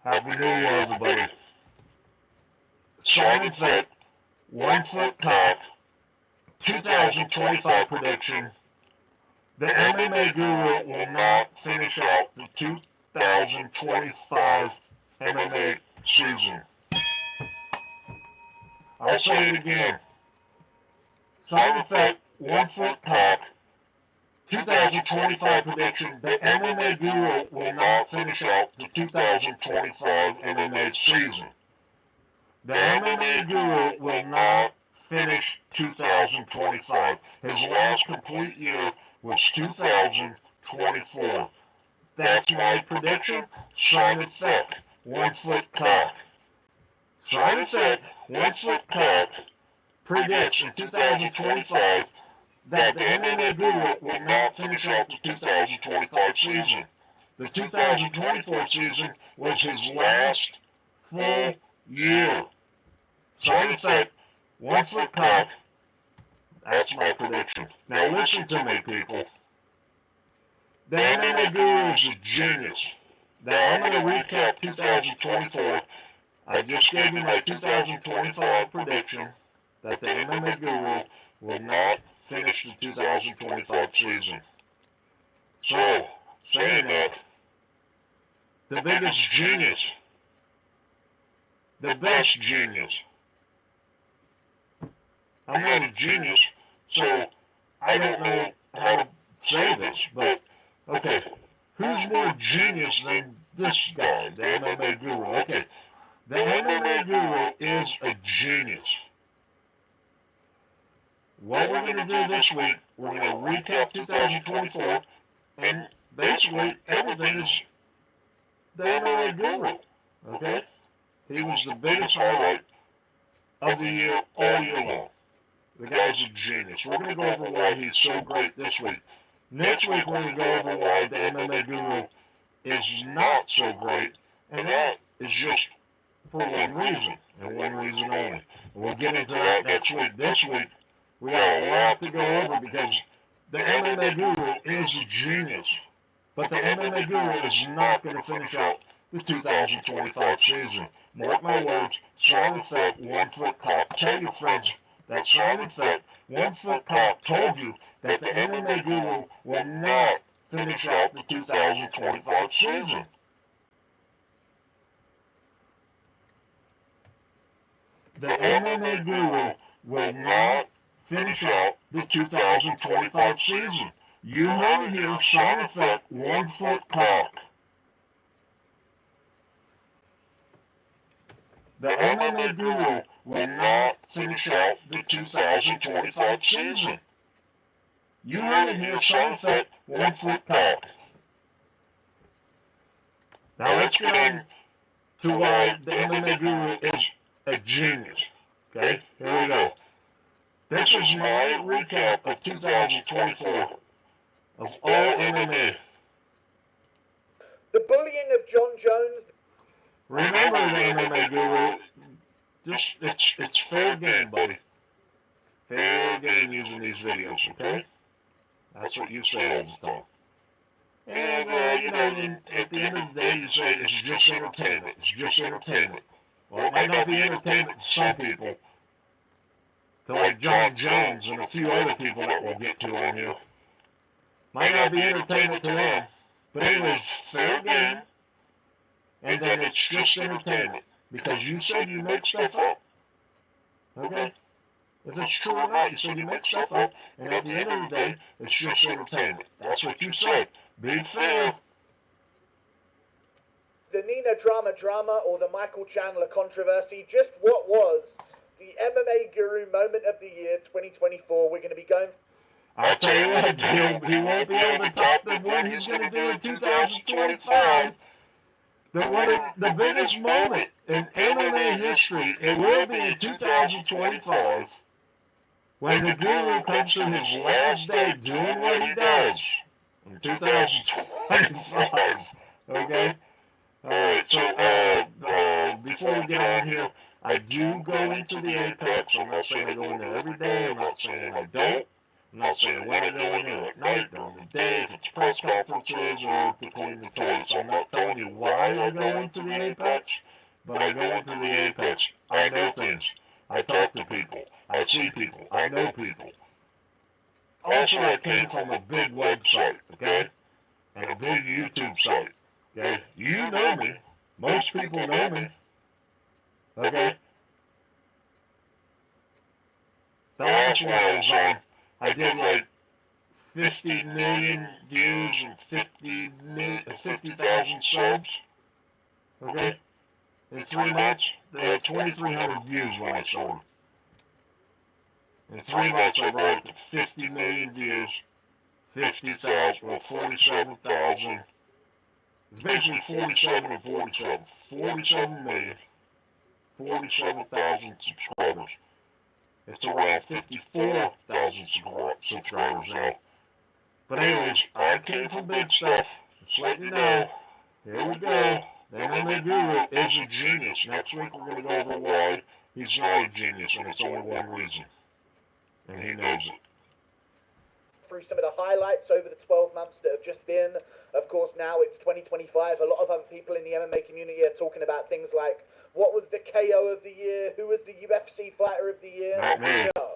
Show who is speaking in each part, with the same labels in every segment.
Speaker 1: Happy New Year, everybody. FECK One Foot Cock 2025 prediction. The MMA Guru will not finish out the 2025 MMA season. I'll say it again. FECK One Foot Cock 2025 prediction. The MMA Guru will not finish out the 2025 MMA season. The MMA Guru will not finish 2025. His last complete year was 2024. That's my prediction. FECK One Foot Cock. FECK One Foot Cock predicts in 2025 that the MMA Guru will not finish out the 2025 season. The 2024 season was his last full year. FECK One Foot Cock. That's my prediction. Now listen to me, people. The MMA Guru is a genius. Now I'm going to recap 2024. I just gave you my 2025 prediction that the MMA Guru will not finish the 2025 season. So, saying that, the biggest genius, the best genius. I'm not a genius, so I don't know how to say this, but okay, who's more genius than this guy, the MMA Guru? Okay, the MMA Guru is a genius. What we're going to do this week, we're going to recap 2024, and basically everything is the MMA Guru, okay? He was the biggest highlight of the year all year long. The guy's a genius. We're going to go over why he's so great this week. Next week, we're going to go over why the MMA Guru is not so great, and that is just for one reason, and one reason only. And we'll get into that next week. This week, we got a lot to go over because the MMA Guru is a genius, but the MMA Guru is not going to finish out the 2025 season. Mark my words, FECK One Foot Cock. Tell your friends that FECK One Foot Cock told you that the MMA Guru will not finish out the 2025 season. The MMA Guru will not finish out the 2025 season. You heard it here, FECK One Foot Cock. The MMA Guru will not finish out the 2025 season. You heard it here, FECK One Foot Cock. Now let's get on to why the MMA Guru is a genius. Okay, here we go. This is my recap of 2024 of all MMA.
Speaker 2: The bullying of John Jones.
Speaker 1: Remember the MMA Guru, it's fair game, buddy. Fair game using these videos, okay? That's what you say all the time. And, at the end of the day, you say it's just entertainment. It's just entertainment. Well, it might not be entertainment to some people, to like John Jones and a few other people that we'll get to on here. Might not be entertainment to them. But anyways, fair game. And then it's just entertainment. Because you said you make stuff up. Okay? If it's true or not, you said you make stuff up. And at the end of the day, it's just entertainment. That's what you said. Be fair.
Speaker 2: The Nina drama or the Michael Chandler controversy. Just what was the MMA Guru moment of the year 2024. We're going to be going...
Speaker 1: I'll tell you what, he won't be able to top the one he's going to do in 2025. The biggest moment in MMA history, it will be in 2025, when the Guru comes to his last day doing what he does in 2025. Okay? Alright, so before we get on here, I do go into the Apex. I'm not saying I go in there every day. I'm not saying I don't. I'm not saying when I go in there at night, during the day, if it's press conferences or to clean the toilets. I'm not telling you why I go into the Apex, but I go into the Apex. I know things. I talk to people. I see people. I know people. Also, I came from a big website, okay? And a big YouTube site, okay? You know me. Most people know me, okay? The last one I was on, I did like 50 million views and 50,000 subs, okay? In 3 months, they had 2,300 views when I started. In 3 months, I brought it to 50 million views, 50,000, or 47,000. It's basically 47 and 47. 47 million, 47,000 subscribers. It's around 54,000 subscribers now. But anyways, I came from big stuff. Just letting you know. Here we go. The MMA Guru is a genius. Next week we're going to go over why he's not a genius, and it's only one reason. And he knows it.
Speaker 2: Through some of the highlights over the 12 months that have just been. Of course, now it's 2025. A lot of other people in the MMA community are talking about things like, what was the KO of the year? Who was the UFC fighter of the year?
Speaker 1: Not me.
Speaker 2: No.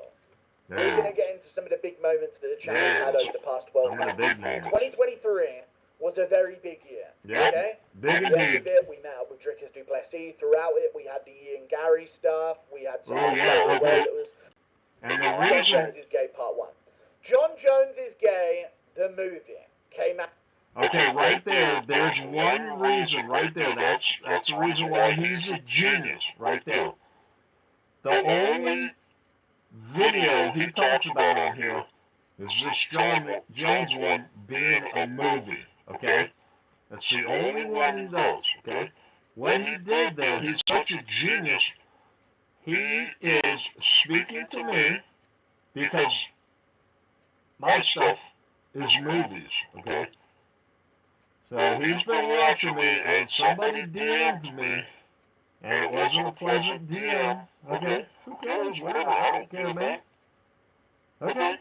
Speaker 2: We're going to get into some of the big moments that the channel's had over the past 12 months. 2023 was a very big year.
Speaker 1: Yeah,
Speaker 2: okay?
Speaker 1: big
Speaker 2: At the end
Speaker 1: indeed.
Speaker 2: of it, we met up with Drickus Duplessis. Throughout it, we had the Ian Gary stuff. We had some
Speaker 1: Oh,
Speaker 2: stuff
Speaker 1: yeah,
Speaker 2: as well
Speaker 1: okay.
Speaker 2: that was
Speaker 1: And the
Speaker 2: John
Speaker 1: reason...
Speaker 2: Jones is Gay Part 1. John Jones is Gay, the movie, came out.
Speaker 1: Okay, right there, there's one reason right there. That's the reason why he's a genius, right there. The only video he talks about on here is this John Jones one being a movie, okay? That's the only one he does, okay? What he did there, he's such a genius, he is speaking to me because my stuff is movies, okay? So he's been watching me, and somebody DM'd me, and it wasn't a pleasant DM, okay? Who cares? Whatever, I don't care, man. Okay?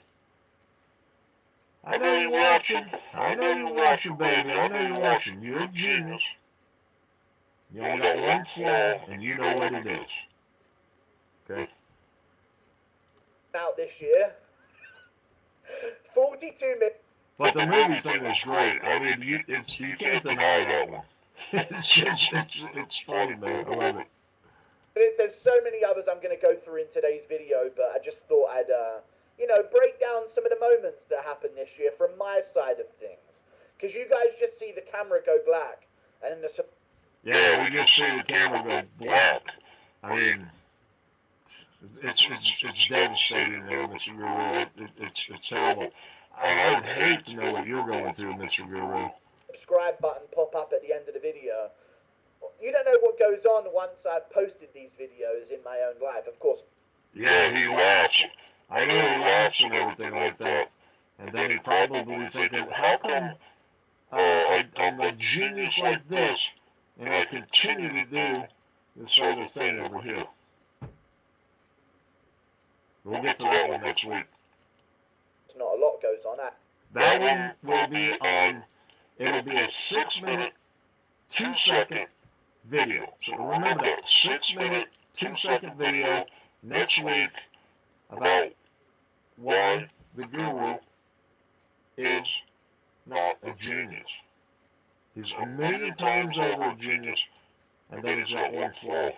Speaker 1: I know you're watching. I know you're watching, baby. I know you're watching. You're a genius. You only got one flaw, and you know what it is. Okay?
Speaker 2: Out this year. 42 minutes.
Speaker 1: But the movie thing was great. I mean, you can't deny that one. It's funny, man. I love it.
Speaker 2: There's so many others I'm going to go through in today's video, but I just thought I'd, break down some of the moments that happened this year from my side of things. Because you guys just see the camera go black, and then the...
Speaker 1: Yeah, we just see the camera go black. I mean, it's devastating there, Mr. Guru. It's terrible. I'd hate to know what you're going through, Mr. Guru.
Speaker 2: Subscribe button pop up at the end of the video. You don't know what goes on once I've posted these videos in my own life, of course.
Speaker 1: Yeah, he laughs. I know he laughs and everything like that. And then he probably thinking, how come I'm a genius like this, and I continue to do this other thing over here? We'll get to that one next week.
Speaker 2: Not a lot goes on.
Speaker 1: That one will be on, it'll be a 6-minute, 2-second video. So remember that, 6-minute, 2-second video next week about why the Guru is not a genius. He's a million times over a genius, and then he's got one flaw.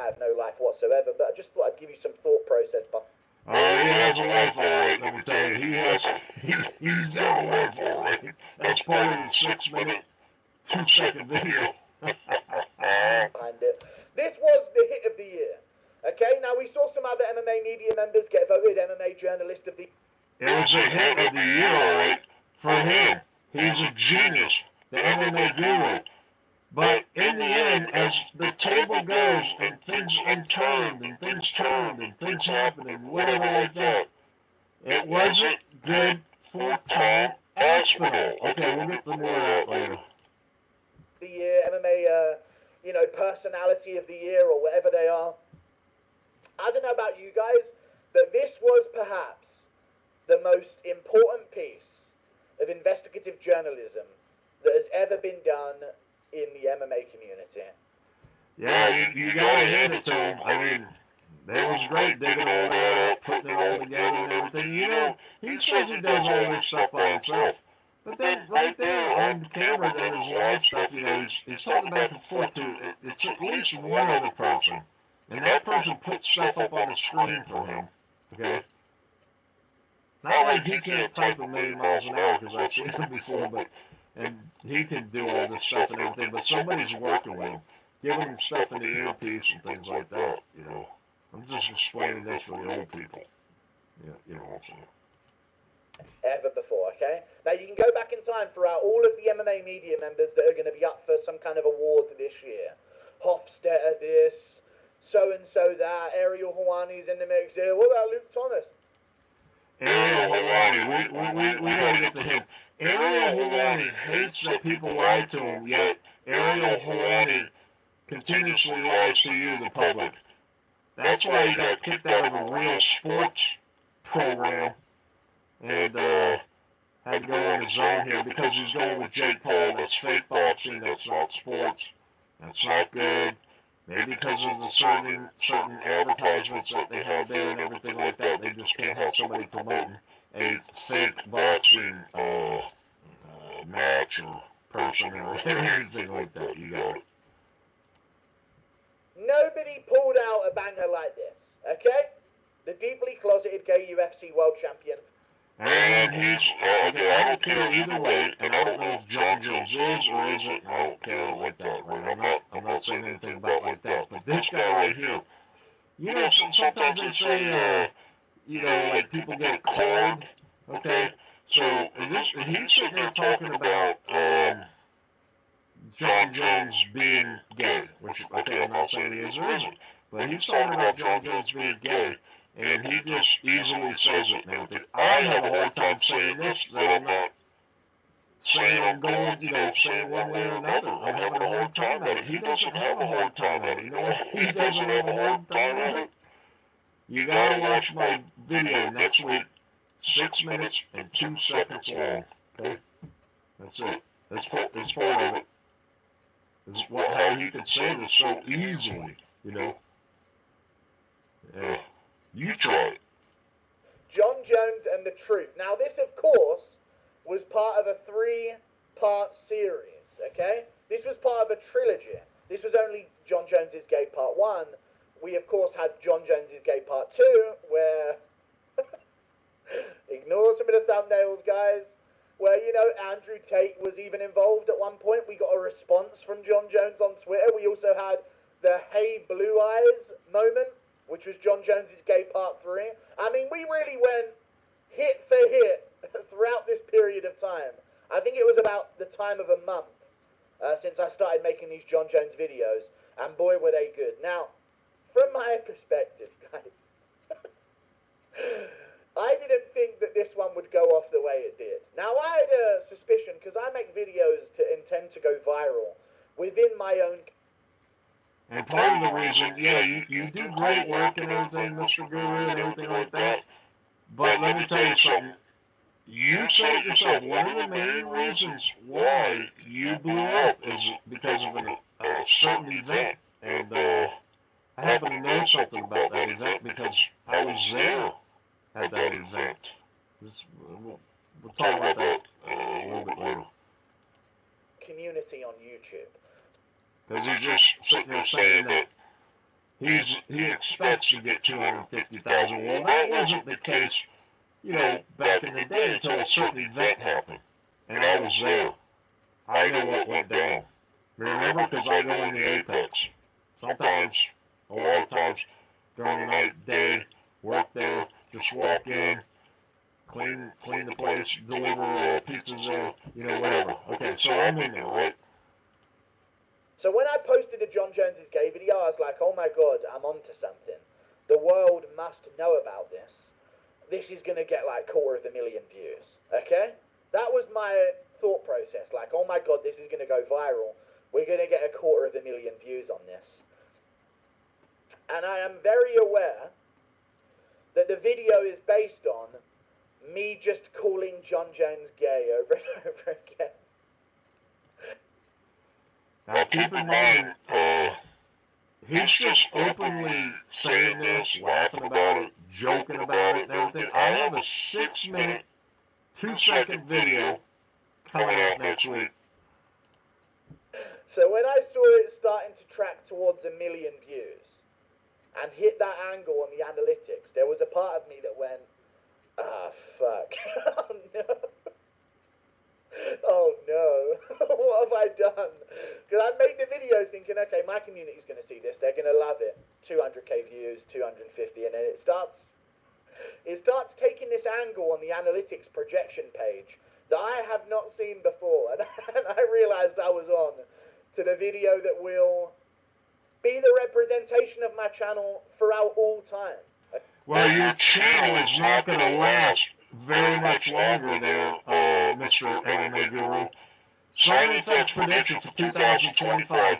Speaker 2: I have no life whatsoever, but I just thought I'd give you some thought process. But
Speaker 1: oh, he has a life, all right, let me tell you. He's got a life, all right. That's part of the 6-minute, 2-second video.
Speaker 2: Behind it. This was the hit of the year. Okay, now we saw some other MMA media members get voted MMA Journalist of the...
Speaker 1: It was a hit of the year, all right, for him. He's a genius, the MMA Guru. But in the end, as the table goes and things unturned and things turned and things happened and whatever like that, it wasn't good for Tom Aspinall. Okay, we'll get to more of that later.
Speaker 2: The year, MMA, personality of the year or whatever they are. I don't know about you guys, but this was perhaps the most important piece of investigative journalism that has ever been done in the MMA community.
Speaker 1: Yeah, you gotta hand it to him. I mean, that was great digging all that up, putting it all together and everything. You know, he says he does all this stuff by himself. But then right there on the camera and his live stuff, you know, he's talking back and forth to, it's at least one other person. And that person puts stuff up on the screen for him, okay? Not like he can't type a million miles an hour, because I've seen him before, but, and he can do all this stuff and everything, but somebody's working with him, giving him stuff in the earpiece and things like that, you know. I'm just explaining this for the old people. Yeah, you know what I'm saying.
Speaker 2: Ever before, okay? Now you can go back in time throughout all of the MMA media members that are going to be up for some kind of award this year. Hofstetter this, so-and-so that, Ariel Helwani's in the mix here. What about Luke Thomas?
Speaker 1: Ariel Helwani, we gotta get to him. Ariel Helwani hates that people lie to him, yet Ariel Helwani continuously lies to you, the public. That's why he got kicked out of a real sports program and had to go on his own here because he's going with Jake Paul. That's fake boxing, that's not sports, that's not good. Maybe because of the certain advertisements that they have there and everything like that, they just can't have somebody promoting a fake boxing match or person or anything like that. You got it.
Speaker 2: Nobody pulled out a banger like this, okay? The deeply closeted gay UFC world champion.
Speaker 1: And he's, okay, I don't care either way, and I don't know if John Jones is or isn't, I don't care like that, right? I'm not saying anything about like that, but this guy right here, you know, sometimes they say, you know, like people get cold, okay? So, he's sitting there talking about, John Jones being gay, which, okay, I'm not saying he is or isn't, but he's talking about John Jones being gay, and he just easily says it now. I have a hard time saying this, that I'm not saying I'm going, you know, saying one way or another. I'm having a hard time at it. He doesn't have a hard time at it. You know what? He doesn't have a hard time at it. You gotta watch my video next week, 6 minutes and 2 seconds long, okay? That's it. That's part of it. This is how he can say this so easily, you know. Yeah. You try it.
Speaker 2: John Jones and the Truth. Now this, of course, was part of a 3-part series, okay? This was part of a trilogy. This was only John Jones is Gay Part 1. We, of course, had John Jones is Gay Part 2, where... ignore some of the thumbnails, guys. Where, you know, Andrew Tate was even involved at one point. We got a response from John Jones on Twitter. We also had the Hey Blue Eyes moment, which was John Jones's Gay Part 3. I mean, we really went hit for hit throughout this period of time. I think it was about the time of a month since I started making these John Jones videos, and boy, were they good. Now, from my perspective, guys, I didn't think that this one would go off the way it did. Now, I had a suspicion, because I make videos to intend to go viral within my own...
Speaker 1: And part of the reason, yeah, you do great work and everything, Mr. Guru, and everything like that. But let me tell you something. You said it yourself. One of the main reasons why you blew up is because of a certain event. And I happen to know something about that event because I was there at that event. We'll talk about that a little bit later.
Speaker 2: Community on YouTube.
Speaker 1: Because he's just sitting there saying that he expects to get 250,000. Well, that wasn't the case, you know, back in the day until a certain event happened. And I was there. I know what went down. Remember? Because I go in the Apex. Sometimes, a lot of times, during the night, day, work there, just walk in, clean the place, deliver pizzas there, you know, whatever. Okay, so I'm in there, right?
Speaker 2: So when I posted the John Jones is Gay video, I was like, oh my god, I'm onto something. The world must know about this. This is going to get like 250,000 views, okay? That was my thought process, like, oh my god, this is going to go viral. We're going to get 250,000 views on this. And I am very aware that the video is based on me just calling John Jones gay over and over again.
Speaker 1: Now keep in mind, he's just openly saying this, laughing about it, joking about it, and everything. I have a 6-minute, 2-second video coming out next week.
Speaker 2: So when I saw it starting to track towards 1 million views and hit that angle on the analytics, there was a part of me that went, fuck. Oh no. Oh no. What have I done? Because I made the video thinking, okay, my community's going to see this. They're going to love it. 200k views, 250, and then it starts taking this angle on the analytics projection page that I have not seen before. And I realized I was on to the video that will be the representation of my channel throughout all time.
Speaker 1: Well, your channel is not going to last very much longer there, Mr. MMA Guru. Simon FECK's prediction for 2025.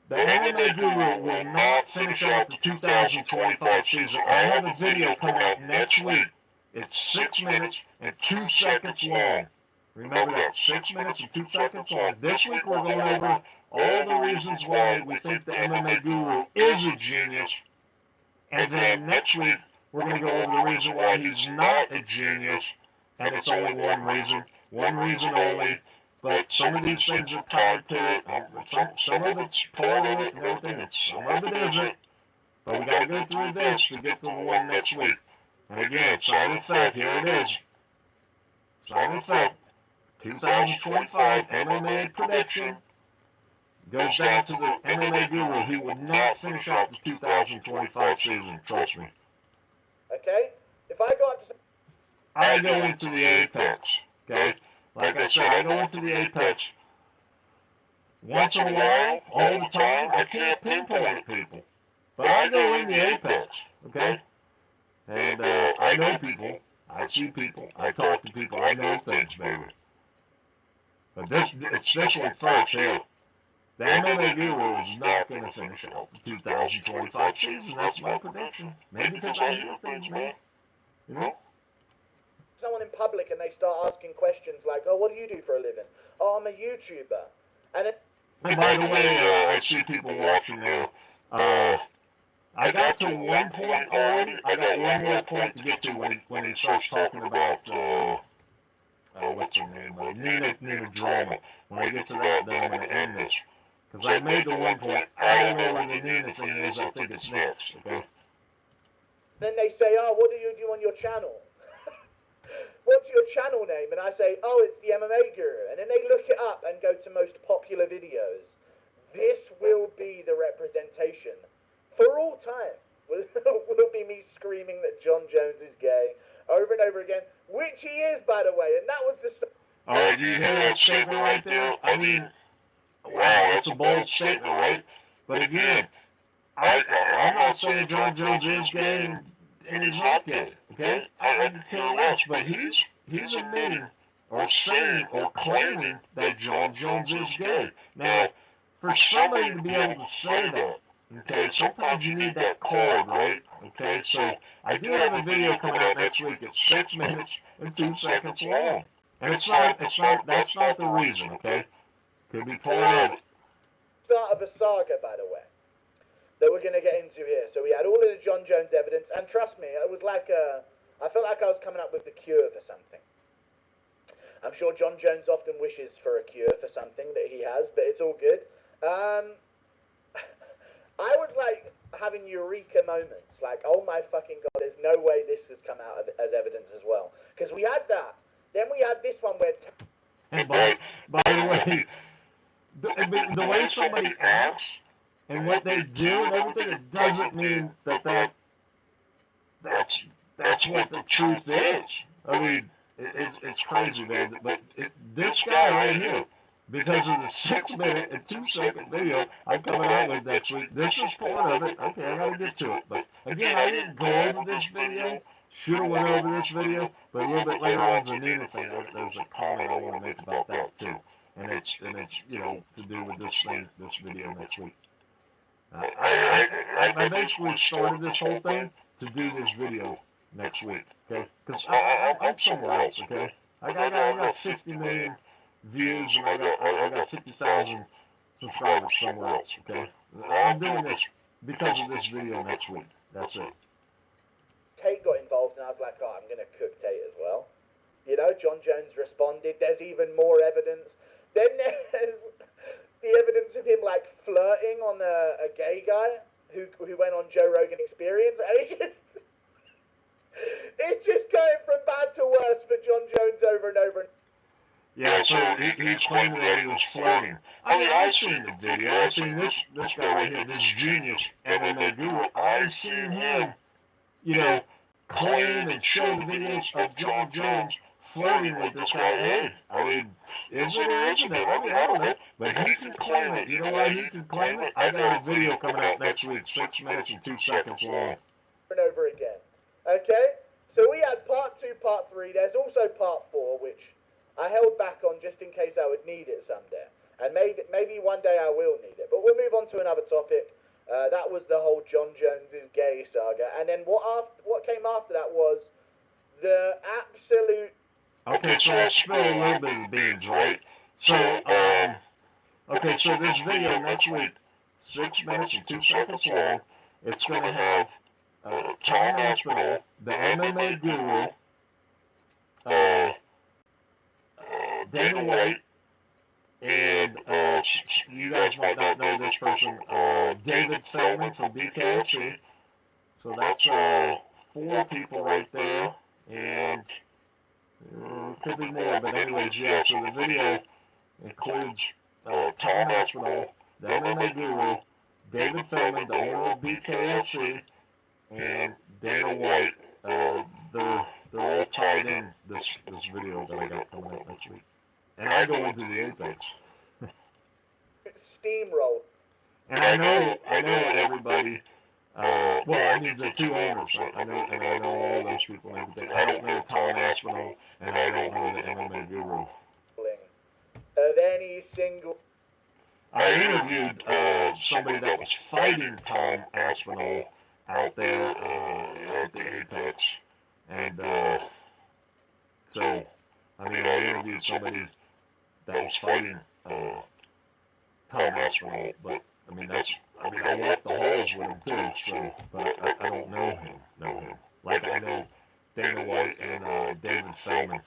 Speaker 1: The MMA Guru will not finish out the 2025 season. I have a video coming out next week. It's 6 minutes and 2 seconds long. Remember that, 6 minutes and 2 seconds long. This week we're going over all the reasons why we think the MMA Guru is a genius. And then next week we're going to go over the reason why he's not a genius. And it's only one reason only. But some of these things are tied to it. Some of it's part of it and everything, and some of it isn't. But we got to go through this to get to the one next week. And again, Simon FECK, here it is. Simon FECK, 2025 MMA prediction goes down to the MMA Guru. He would not finish out the 2025 season, trust me.
Speaker 2: Okay? If I go up to...
Speaker 1: I go into the apex, okay? Like I said, I go into the apex once in a while, all the time. I can't pinpoint people, but I go in the apex, okay? And I know people, I see people, I talk to people, I know things, baby. But it's this one first here. The MMA Guru is not going to finish out the 2025 season. That's my prediction. Maybe because I hear things, man. You know?
Speaker 2: Someone in public and they start asking questions like, oh, what do you do for a living? Oh, I'm a YouTuber. And
Speaker 1: by the way, I see people watching now. I got to one point already. I got one more point to get to when he starts talking about, what's her name? Nina Drama. When I get to that, then I'm going to end this. Because I made the one point. I don't know where the Nina thing is. I think it's next, okay?
Speaker 2: Then they say, oh, what do you do on your channel? What's your channel name? And I say, oh, it's the MMA Guru. And then they look it up and go to most popular videos. This will be the representation for all time. Will be me screaming that John Jones is gay over and over again, which he is, by the way. And that was the...
Speaker 1: All right, do you hear that statement right there? I mean, wow, that's a bold statement, right? But again, I'm not saying John Jones is gay and he's not gay, okay? I can care less, but he's admitting or saying or claiming that John Jones is gay. Now, for somebody to be able to say that, okay, sometimes you need that card, right? Okay, so I do have a video coming out next week. It's 6 minutes and 2 seconds long. And that's not the reason, okay? Could be part of it.
Speaker 2: Start of a saga, by the way, that we're going to get into here. So we had all of the John Jones evidence, and trust me, it was like I felt like I was coming up with the cure for something. I'm sure John Jones often wishes for a cure for something that he has, but it's all good. I was like having eureka moments, like, oh my fucking god, there's no way this has come out as evidence as well. Because we had that. Then we had this one where...
Speaker 1: And by the way, the way somebody acts and what they do and everything, it doesn't mean that's what the truth is. I mean, it's crazy, man. But this guy right here, because of the 6 minute and 2 second video I'm coming out with next week, this is part of it. Okay, I gotta get to it. But again, I didn't go over this video. Should have went over this video, but a little bit later on, the Nina thing, there's a comment I want to make about that too, and it's you know, to do with this video next week. I basically started this whole thing to do this video next week, okay? Because I'm somewhere else, okay? I got 50 million views and I got 50,000 subscribers somewhere else, okay? I'm doing this because of this video next week. That's it.
Speaker 2: Tate got involved, and I was like, oh, I'm going to cook Tate as well. You know, John Jones responded. There's even more evidence. Then there's the evidence of him, like, flirting on a gay guy who went on Joe Rogan Experience. And it's just going from bad to worse for John Jones over and over.
Speaker 1: Yeah, so he's claiming that he was flirting. I mean, I've seen the video. I've seen this guy right here, this genius MMA guru. I've seen him, you know, claim and show videos of John Jones flirting with this guy. Hey, I mean, is it or isn't it? I mean, I don't know. But he can claim it. You know why he can claim it? I got a video coming out next week, 6 minutes and 2 seconds long.
Speaker 2: And over again. Okay? So we had part 2, part 3. There's also part 4, which I held back on just in case I would need it someday. And maybe one day I will need it. But we'll move on to another topic. That was the whole John Jones' gay saga. And then what came after that was the absolute...
Speaker 1: Okay, so I'll spill a little bit of the beans, right? So, okay, so this video next week, 6 minutes and 2 seconds long. It's going to have Tom Aspinall, the MMA guru, Dana White, and you guys might not know this person, David Feldman from BKFC. So that's 4 people right there, and could be more, but anyways, yeah, so the video includes Tom Aspinall, the MMA guru, David Feldman, the owner of BKFC, and Dana White. They're all tied in this video that I got coming out next week. And I go into the Apex.
Speaker 2: Steamroll.
Speaker 1: And I know everybody, well, I mean the 2 owners, I know all those people and everything. I don't know Tom Aspinall, and I don't know the MMA guru.
Speaker 2: Of any single...
Speaker 1: I interviewed somebody that was fighting Tom Aspinall out there at the Apex, and so, I mean, I interviewed somebody that was fighting Tom Aspinall, but, I mean, I walked the halls with him too, so, but I don't know him. Like I know Dana White and David Feldman.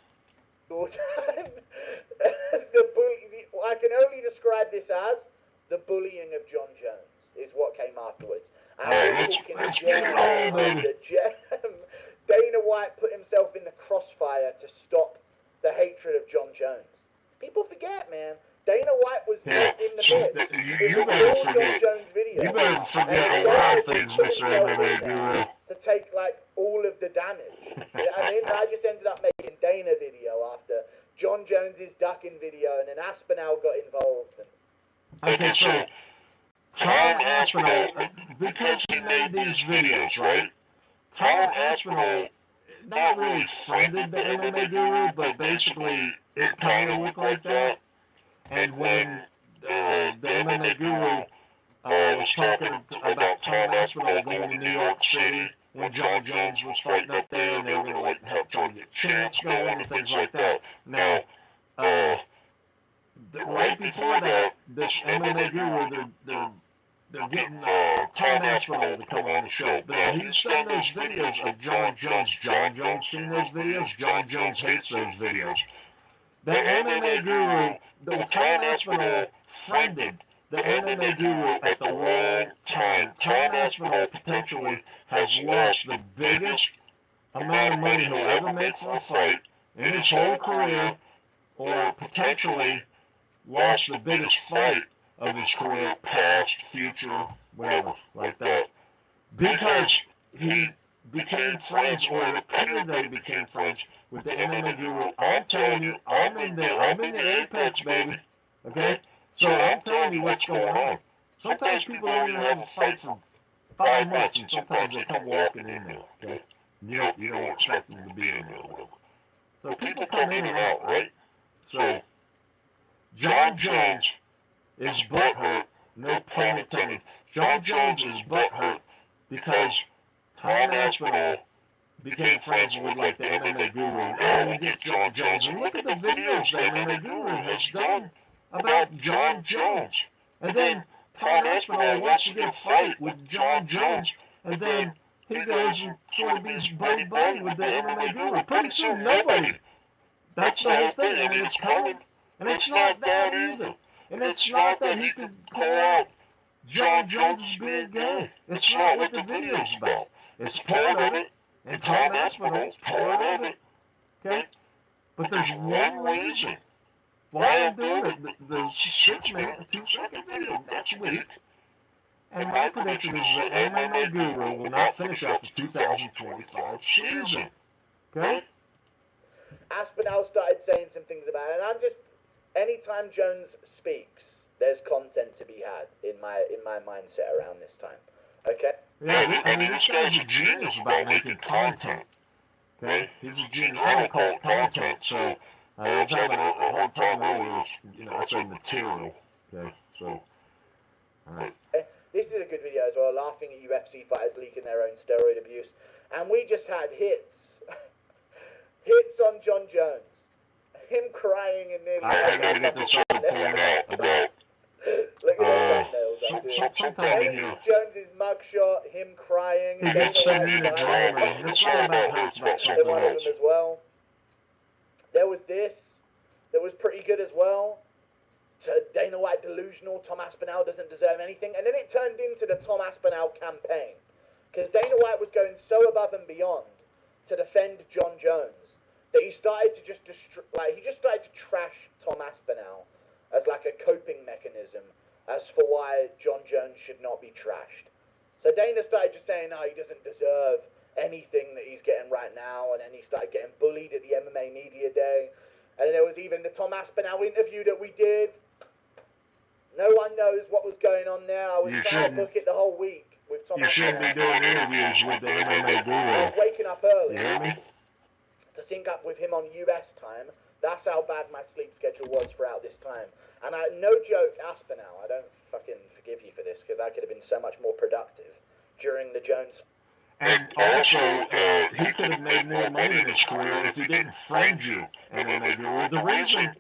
Speaker 2: I can only describe this as the bullying of John Jones is what came afterwards. And
Speaker 1: let's get it on, baby.
Speaker 2: Dana White put himself in the crossfire to stop the hatred of John Jones. People forget, man. Dana White was not in the mix.
Speaker 1: You better forget.
Speaker 2: John Jones video.
Speaker 1: You better forget a lot of things, Mr. MMA Guru.
Speaker 2: To take like all of the damage. You know what I mean? I just ended up making Dana video after John Jones's ducking video, and then Aspinall got involved.
Speaker 1: Okay, so Tom Aspinall, because he made these videos, right? Tom Aspinall not really friended the MMA Guru, but basically it kind of looked like that. And when the MMA Guru was talking about Tom Aspinall going to New York City when John Jones was fighting up there, and they were going to like help try to get chants going and things like that. Now, right before that, this MMA Guru, they're getting Tom Aspinall to come on the show. But he's done those videos of John Jones. John Jones seen those videos. John Jones hates those videos. The MMA Guru, the Tom Aspinall friended the MMA Guru at the wrong time. Tom Aspinall potentially has lost the biggest amount of money he'll ever make for a fight in his whole career, or potentially lost the biggest fight of his career, past, future, whatever, like that. Because he became friends, or it appeared that he became friends with the MMA Guru. I'm telling you, I'm in the Apex, baby. Okay? So I'm telling you what's going on. Sometimes people don't even have a fight for 5 months, and sometimes they come walking in there, okay? You don't expect them to be in there. So people come in and out, right? So John Jones is butthurt, no pun intended. John Jones is butthurt because Tom Aspinall became friends with like the MMA Guru. Oh, we'll get John Jones. And look at the videos the MMA Guru has done about John Jones. And then Tom Aspinall wants to get a fight with John Jones, and then he goes and sort of be buddy with the MMA Guru. Pretty soon, nobody. That's the whole thing. I mean, it's coming. And it's not that either. And it's not that he could call out John Jones as being gay. It's not what the video's about. It's part of it. And Tom Aspinall's part of it. Okay? But there's one reason why I'm doing it. The 6-minute, 2-second video next week. And my prediction is the MMA Guru will not finish out the 2025 season. Okay?
Speaker 2: Aspinall started saying some things about it, and I'm just, anytime Jones speaks, there's content to be had in my mindset around this time. Okay?
Speaker 1: Yeah, I mean, this guy's a genius about making content. Okay? He's a genius. I don't call it content, so I was having a hard time earlier, I said material. Okay? So, alright.
Speaker 2: This is a good video as well, laughing at UFC fighters leaking their own steroid abuse. And we just had hits. Hits on John Jones. Him crying and nearly...
Speaker 1: I gotta get this over point out about...
Speaker 2: Look at those thumbnails I'm doing.
Speaker 1: Sometime in here...
Speaker 2: Jones's mugshot, him crying...
Speaker 1: He gets so near the drama. It's not about her, it's about something
Speaker 2: one of
Speaker 1: else.
Speaker 2: them as well. There was this. That was pretty good as well. Dana White delusional, Tom Aspinall doesn't deserve anything. And then it turned into the Tom Aspinall campaign. Because Dana White was going so above and beyond to defend John Jones that he started to just started to trash Tom Aspinall as like a coping mechanism as for why John Jones should not be trashed. So Dana started just saying, no, he doesn't deserve anything that he's getting right now, and then he started getting bullied at the MMA Media Day. And then there was even the Tom Aspinall interview that we did. No one knows what was going on there. I was trying to book it the whole week with Tom Aspinall.
Speaker 1: You shouldn't be doing interviews with the MMA Guru.
Speaker 2: I was waking up early.
Speaker 1: You hear me?
Speaker 2: To sync up with him on US time. That's how bad my sleep schedule was throughout this time. And no joke, Aspinall, I don't fucking forgive you for this, because I could have been so much more productive during the Jones.
Speaker 1: And also, he could have made more money in his career if he didn't friend you, MMA Guru. The reason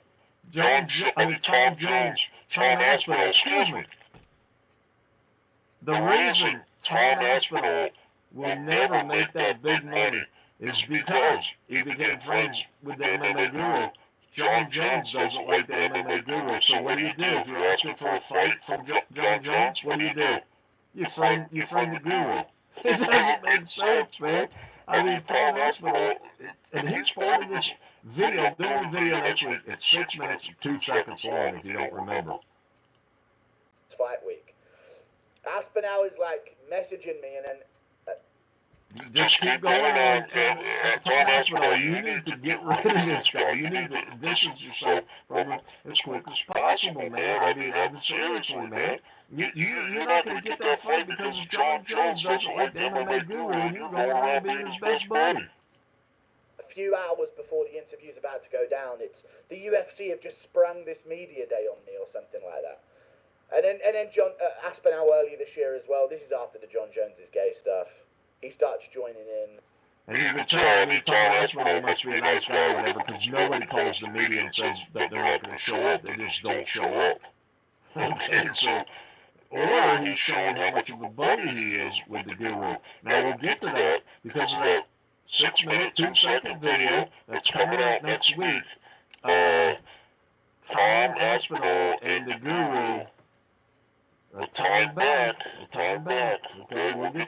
Speaker 1: Tom Aspinall, the reason Tom Aspinall will never make that big money is because he became friends with the MMA Guru. John Jones doesn't like the MMA Guru, so what do you do? If you're asking for a fight from John Jones, what do? You friend the Guru. It doesn't make sense, man. I mean, Tom Aspinall, and he's part of this video, doing a video next week. It's 6 minutes and 2 seconds long, if you don't remember.
Speaker 2: Fight week. Aspinall is like messaging me, and then
Speaker 1: just keep going on, and Tom Aspinall, you need to get rid of this guy. You need to distance yourself from him as quick as possible, man. I mean, seriously, man. You're not going to get that fight because John Jones doesn't like the MMA Guru, and you're going around being his best buddy.
Speaker 2: A few hours before the interview's about to go down, it's the UFC have just sprung this media day on me or something like that. And then John Aspinall earlier this year as well. This is after the John Jones' gay stuff. He starts joining in.
Speaker 1: And you can tell, Tom Aspinall must be a nice guy or whatever, because nobody calls the media and says that they're not going to show up. They just don't show up. Okay, so, or he's showing how much of a buddy he is with the Guru. Now, we'll get to that because of that 6 minute, 2 second video that's coming out next week. Tom Aspinall and the Guru. Time back, okay, we'll be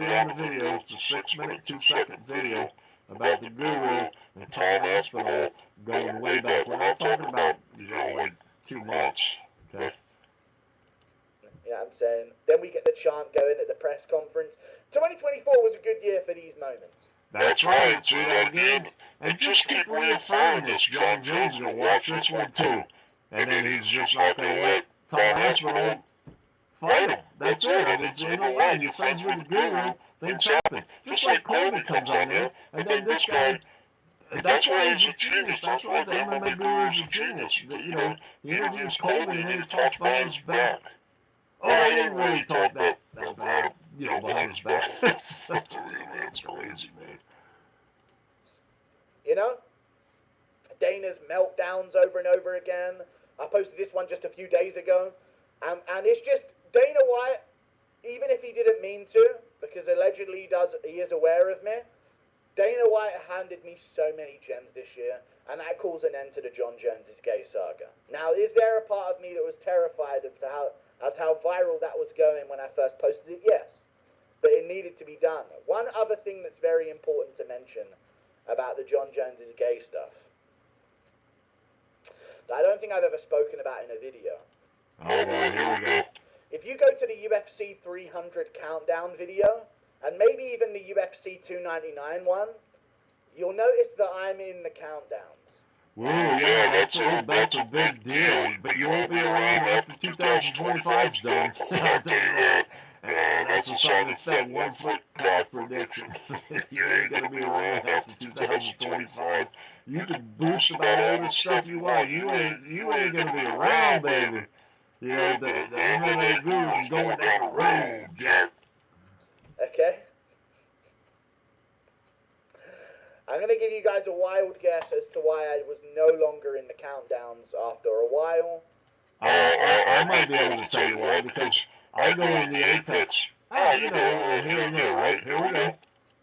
Speaker 1: on the video. It's a 6 minute, 2 second video about the Guru and Tom Aspinall going way back. We're not talking about, like 2 months, okay?
Speaker 2: You know what I'm saying? Then we get the chant going at the press conference. 2024 was a good year for these moments.
Speaker 1: That's right, see that again? And just keep reaffirming this. John Jones is going to watch this one too. And then he's just not going to let Tom Aspinall fight him. That's it. And it's in the line. You're friends with the Guru, things happen. Just like Colby comes on there, and then this guy, that's why he's a genius. That's why the MMA Guru is a genius. He interviews Colby and then he talks behind his back. Oh, I didn't really talk that bad, behind his back. That's crazy, man.
Speaker 2: You know? Dana's meltdowns over and over again. I posted this one just a few days ago. And it's just Dana White, even if he didn't mean to, because allegedly he is aware of me, Dana White handed me so many gems this year, and that calls an end to the Jon Jones' gay saga. Now, is there a part of me that was terrified as how viral that was going when I first posted it? Yes. But it needed to be done. One other thing that's very important to mention about the Jon Jones' gay stuff that I don't think I've ever spoken about in a video.
Speaker 1: Oh, well, here we go.
Speaker 2: If you go to the UFC 300 countdown video, and maybe even the UFC 299 one, you'll notice that I'm in the countdowns.
Speaker 1: Whoa, yeah, that's a big deal. But you won't be around after 2025's done. I'll tell you that. And that's a sign of FECK One Foot Cock prediction. You ain't gonna be around after 2025. You can boost about all the stuff you want. You ain't gonna be around, baby. You know, the MMA GURU is going down the road, Jack.
Speaker 2: Okay? I'm going to give you guys a wild guess as to why I was no longer in the countdowns after a while.
Speaker 1: I might be able to tell you why, because I go in the Apex. You know, here and there, right? Here we go.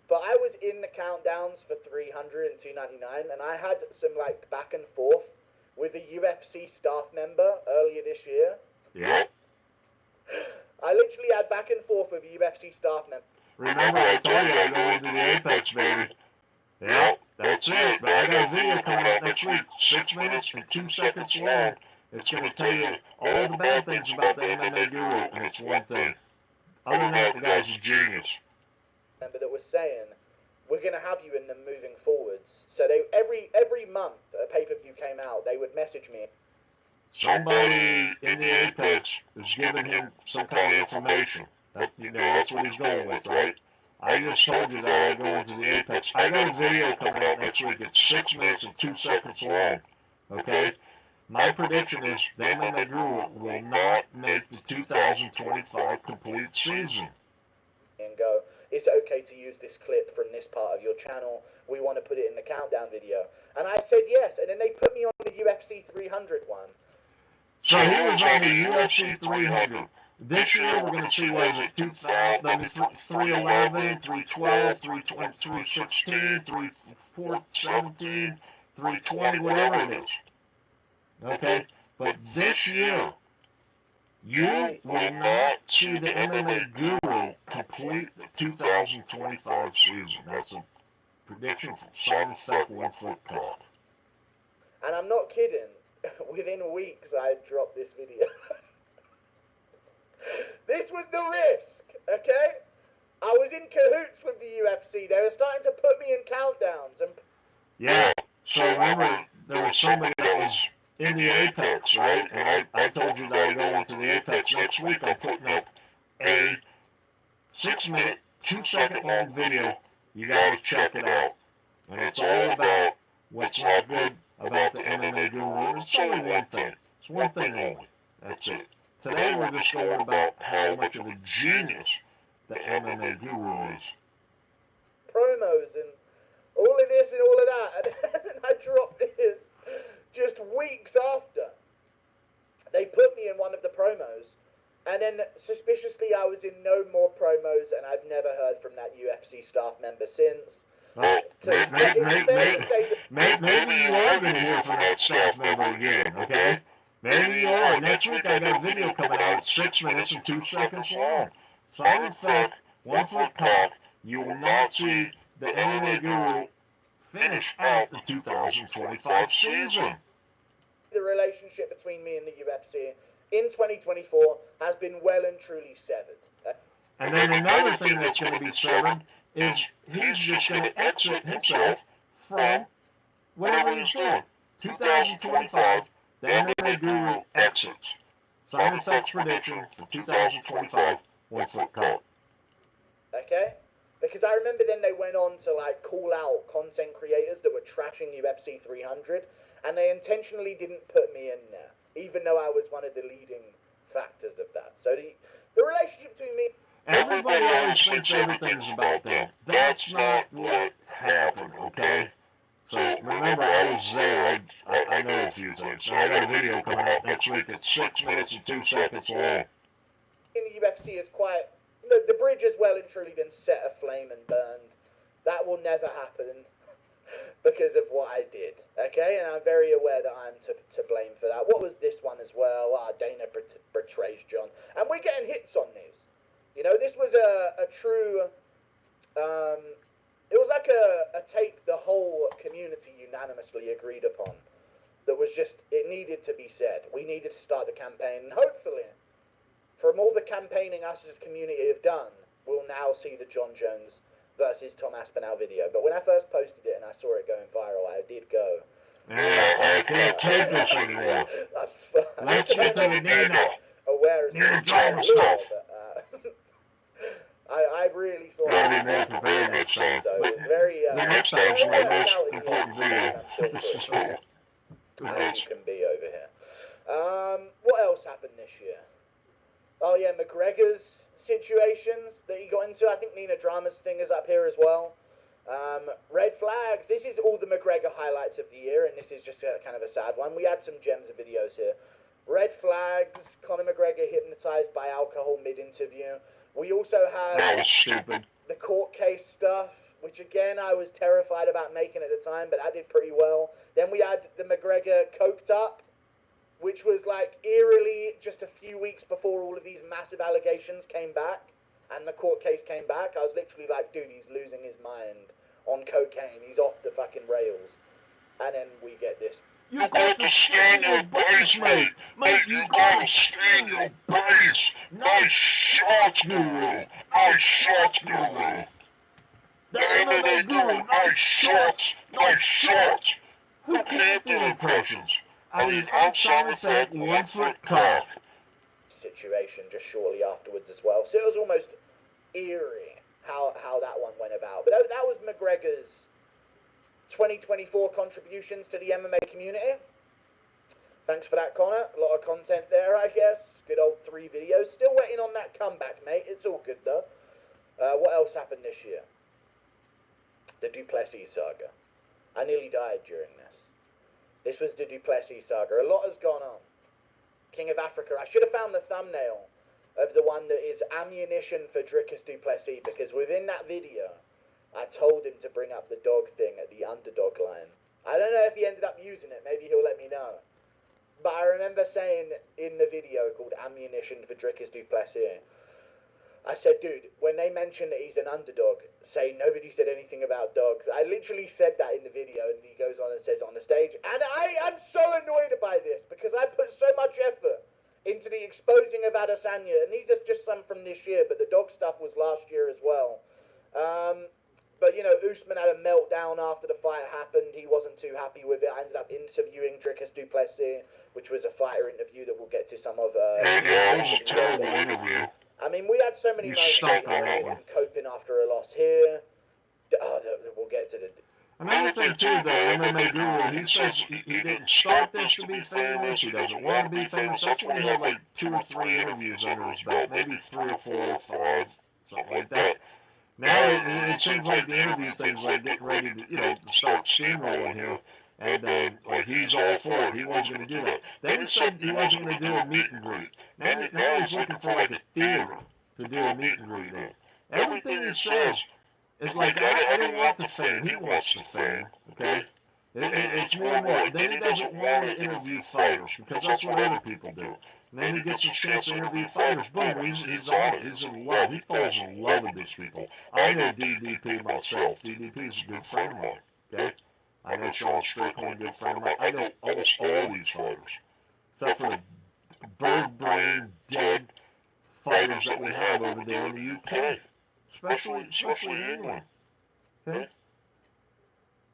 Speaker 2: But I was in the countdowns for 300 and 299, and I had some, like, back and forth with a UFC staff member earlier this year.
Speaker 1: Yeah.
Speaker 2: I literally had back and forth with a UFC staff member.
Speaker 1: Remember, I told you I go into the Apex, baby. Yeah, that's it. But I got a video coming out next week, 6 minutes and 2 seconds long. It's going to tell you all the bad things about the MMA GURU, and it's one thing. Other than that, the guy's a genius.
Speaker 2: Member that was saying, we're going to have you in them moving forwards. So they every month a pay-per-view came out, they would message me.
Speaker 1: Somebody in the Apex is giving him some kind of information. That's what he's going with, right? I just told you that I go into the Apex. I got a video coming out next week. It's 6 minutes and 2 seconds long. Okay? My prediction is the MMA GURU will not make the 2025 complete season.
Speaker 2: And go, it's okay to use this clip from this part of your channel. We want to put it in the countdown video. And I said yes. And then they put me on the UFC 300 one.
Speaker 1: So he was on the UFC 300. This year we're going to see, what is it, 311, 312, 320, 316, 317, 320, whatever it is. Okay? But this year, you will not see the MMA GURU complete the 2025 season. That's a prediction from FECK One Foot Cock.
Speaker 2: And I'm not kidding. Within weeks, I dropped this video. This was the risk, okay? I was in cahoots with the UFC. They were starting to put me in countdowns. And
Speaker 1: yeah, so remember, there was somebody that was in the Apex, right? And I told you that I go into the Apex next week. I'm putting up a 6 minute, 2 second long video. You gotta check it out. And it's all about what's not good about the MMA GURU. It's only one thing. It's one thing only. That's it. Today we're just going about how much of a genius the MMA GURU is.
Speaker 2: Promos and all of this and all of that. And then I dropped this just weeks after. They put me in one of the promos. And then suspiciously I was in no more promos, and I've never heard from that UFC staff member since.
Speaker 1: Maybe you are going to hear from that staff member again, okay? Maybe you are. Next week I got a video coming out, 6 minutes and 2 seconds long. FECK One Foot Cock. You will not see the MMA GURU finish out the 2025 season.
Speaker 2: The relationship between me and the UFC in 2024 has been well and truly severed.
Speaker 1: And then another thing that's going to be severed is he's just going to exit himself from whatever he's doing. 2025, the MMA GURU exits. FECK's prediction for 2025, One Foot Cock.
Speaker 2: Okay? Because I remember then they went on to like call out content creators that were trashing UFC 300, and they intentionally didn't put me in there, even though I was one of the leading factors of that. So the relationship between me...
Speaker 1: Everybody always thinks everything's about them. That's not what happened, okay? So remember, I was there. I know a few things. And I got a video coming out next week. It's 6 minutes and 2 seconds long.
Speaker 2: In the UFC is quite, the bridge has well and truly been set aflame and burned. That will never happen because of what I did, okay? And I'm very aware that I'm to blame for that. What was this one as well? Dana betrays John. And we're getting hits on these. You know, this was a true, it was like a tape the whole community unanimously agreed upon. That was just, it needed to be said. We needed to start the campaign. And hopefully, from all the campaigning us as a community have done, we'll now see the John Jones versus Tom Aspinall video. But when I first posted it and I saw it going viral, I did go,
Speaker 1: I can't take this anymore. Let's get to the Nina.
Speaker 2: Aware of
Speaker 1: Nina
Speaker 2: some
Speaker 1: drama
Speaker 2: law,
Speaker 1: stuff.
Speaker 2: but I really thought
Speaker 1: I didn't make it very much, so.
Speaker 2: it was very,
Speaker 1: The next time's my most
Speaker 2: I'm
Speaker 1: important video.
Speaker 2: still good. As you can be over here. What else happened this year? Oh yeah, McGregor's situations that he got into. I think Nina Drama's thing is up here as well. Red flags. This is all the McGregor highlights of the year, and this is just kind of a sad one. We had some gems of videos here. Red flags. Conor McGregor hypnotized by alcohol mid-interview. We also
Speaker 1: That
Speaker 2: had
Speaker 1: was stupid.
Speaker 2: the court case stuff, which again I was terrified about making at the time, but I did pretty well. Then we had the McGregor coked up, which was like eerily just a few weeks before all of these massive allegations came back and the court case came back. I was literally like, dude, he's losing his mind on cocaine. He's off the fucking rails. And then we get this.
Speaker 1: You got to stand your base, mate. Mate, you got to stand your base. Nice shots, Guru. Nice shots, Guru. The MMA Guru, nice shots. Nice shots. Who can't do impressions? I mean, outside of FECK One Foot Cock.
Speaker 2: Situation just shortly afterwards as well. So it was almost eerie how that one went about. But that was McGregor's 2024 contributions to the MMA community. Thanks for that, Connor. A lot of content there, I guess. Good old 3 videos. Still waiting on that comeback, mate. It's all good, though. What else happened this year? The Duplessis saga. I nearly died during this. This was the Duplessis saga. A lot has gone on. King of Africa. I should have found the thumbnail of the one that is ammunition for Dricus Duplessis, because within that video, I told him to bring up the dog thing at the underdog line. I don't know if he ended up using it. Maybe he'll let me know. But I remember saying in the video called Ammunition for Dricus Duplessis, I said, dude, when they mention that he's an underdog, say nobody said anything about dogs. I literally said that in the video, and he goes on and says on the stage, and I'm so annoyed by this, because I put so much effort into the exposing of Adesanya, and these are just some from this year, but the dog stuff was last year as well. But, you know, Usman had a meltdown after the fight happened. He wasn't too happy with it. I ended up interviewing Dricus Duplessis, which was a fighter interview that we'll get to some of.
Speaker 1: Yeah, it was a terrible interview.
Speaker 2: I mean, we had so many moments. Isn't coping after a loss here. We'll get to the...
Speaker 1: Another thing, too, the MMA Guru, he says he didn't start this to be famous. He doesn't want to be famous. That's when he had like 2 or 3 interviews under his belt. Maybe 3 or 4 or 5, something like that. Now it seems like the interview thing's like getting ready to, to start steamrolling here. And like he's all for it. He wasn't going to do that. Then he said he wasn't going to do a meet and greet. Now he's looking for like a theater to do a meet and greet in. Everything he says is like, I don't want the fame. He wants the fame, okay? It's more and more. Then he doesn't want to interview fighters because that's what other people do. And then he gets a chance to interview fighters. Boom, he's on it. He's in love. He falls in love with these people. I know DDP myself. DDP is a good friend of mine, okay? I know Sean Strickland, a good friend of mine. I know almost all these fighters, except for the bird brain dead fighters that we have over there in the UK, especially England. Okay,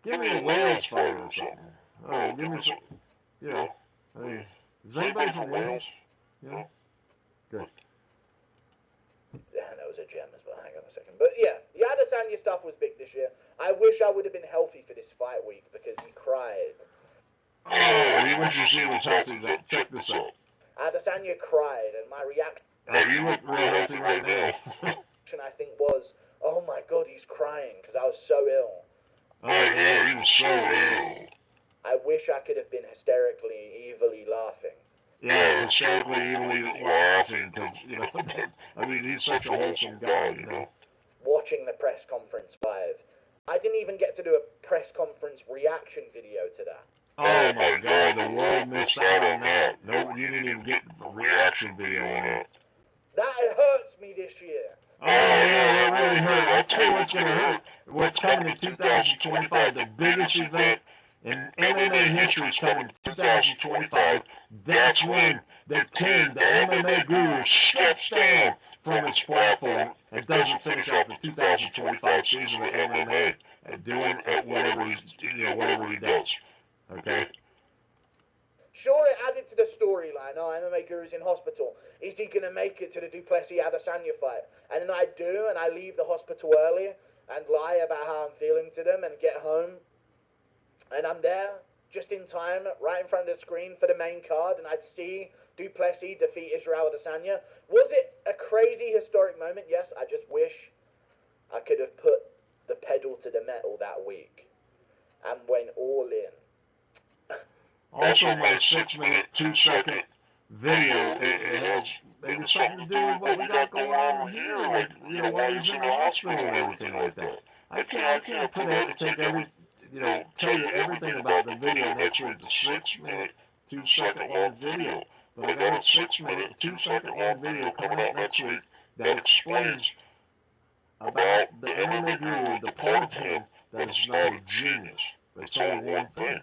Speaker 1: give me a Wales fighter or something. Oh, give me some. I mean, is anybody from Wales? Good.
Speaker 2: Yeah, that was a gem as well. Hang on a second. But yeah, the Adesanya stuff was big this year. I wish I would have been healthy for this fight week because he cried.
Speaker 1: Oh, he wishes he was healthy. Check this out.
Speaker 2: Adesanya cried, and my reaction...
Speaker 1: Oh, you look real healthy right now.
Speaker 2: I think was, oh my God, he's crying because I was so ill.
Speaker 1: Oh, yeah, he was so ill.
Speaker 2: I wish I could have been hysterically, evilly laughing.
Speaker 1: Yeah, hysterically, evilly laughing, because, I mean, he's such a wholesome guy.
Speaker 2: Watching the press conference live. I didn't even get to do a press conference reaction video to that.
Speaker 1: Oh my God, the world missed out on that. No, you didn't even get the reaction video on it.
Speaker 2: That hurts me this year.
Speaker 1: Oh yeah, that really hurt. I'll tell you what's gonna hurt. What's coming in 2025, the biggest event in MMA history is coming in 2025. That's when the king, the MMA guru, steps down from his platform and doesn't finish out the 2025 season of MMA, doing whatever he does. Okay.
Speaker 2: Sure, it added to the storyline. Oh, MMA Guru's in hospital. Is he going to make it to the Duplessis-Adesanya fight? And then I do, and I leave the hospital early and lie about how I'm feeling to them and get home. And I'm there, just in time, right in front of the screen for the main card, and I'd see Duplessis defeat Israel Adesanya. Was it a crazy historic moment? Yes, I just wish I could have put the pedal to the metal that week and went all in.
Speaker 1: Also, my 6-minute, 2-second video, it has maybe something to do with what we got going on here, like, while he's in the hospital and everything like that. I can't tell you everything about the video next week, the 6-minute, 2-second long video. But I got a 6-minute, 2-second long video coming out next week that explains about the MMA guru, the part of him that is not a genius. But it's only one thing.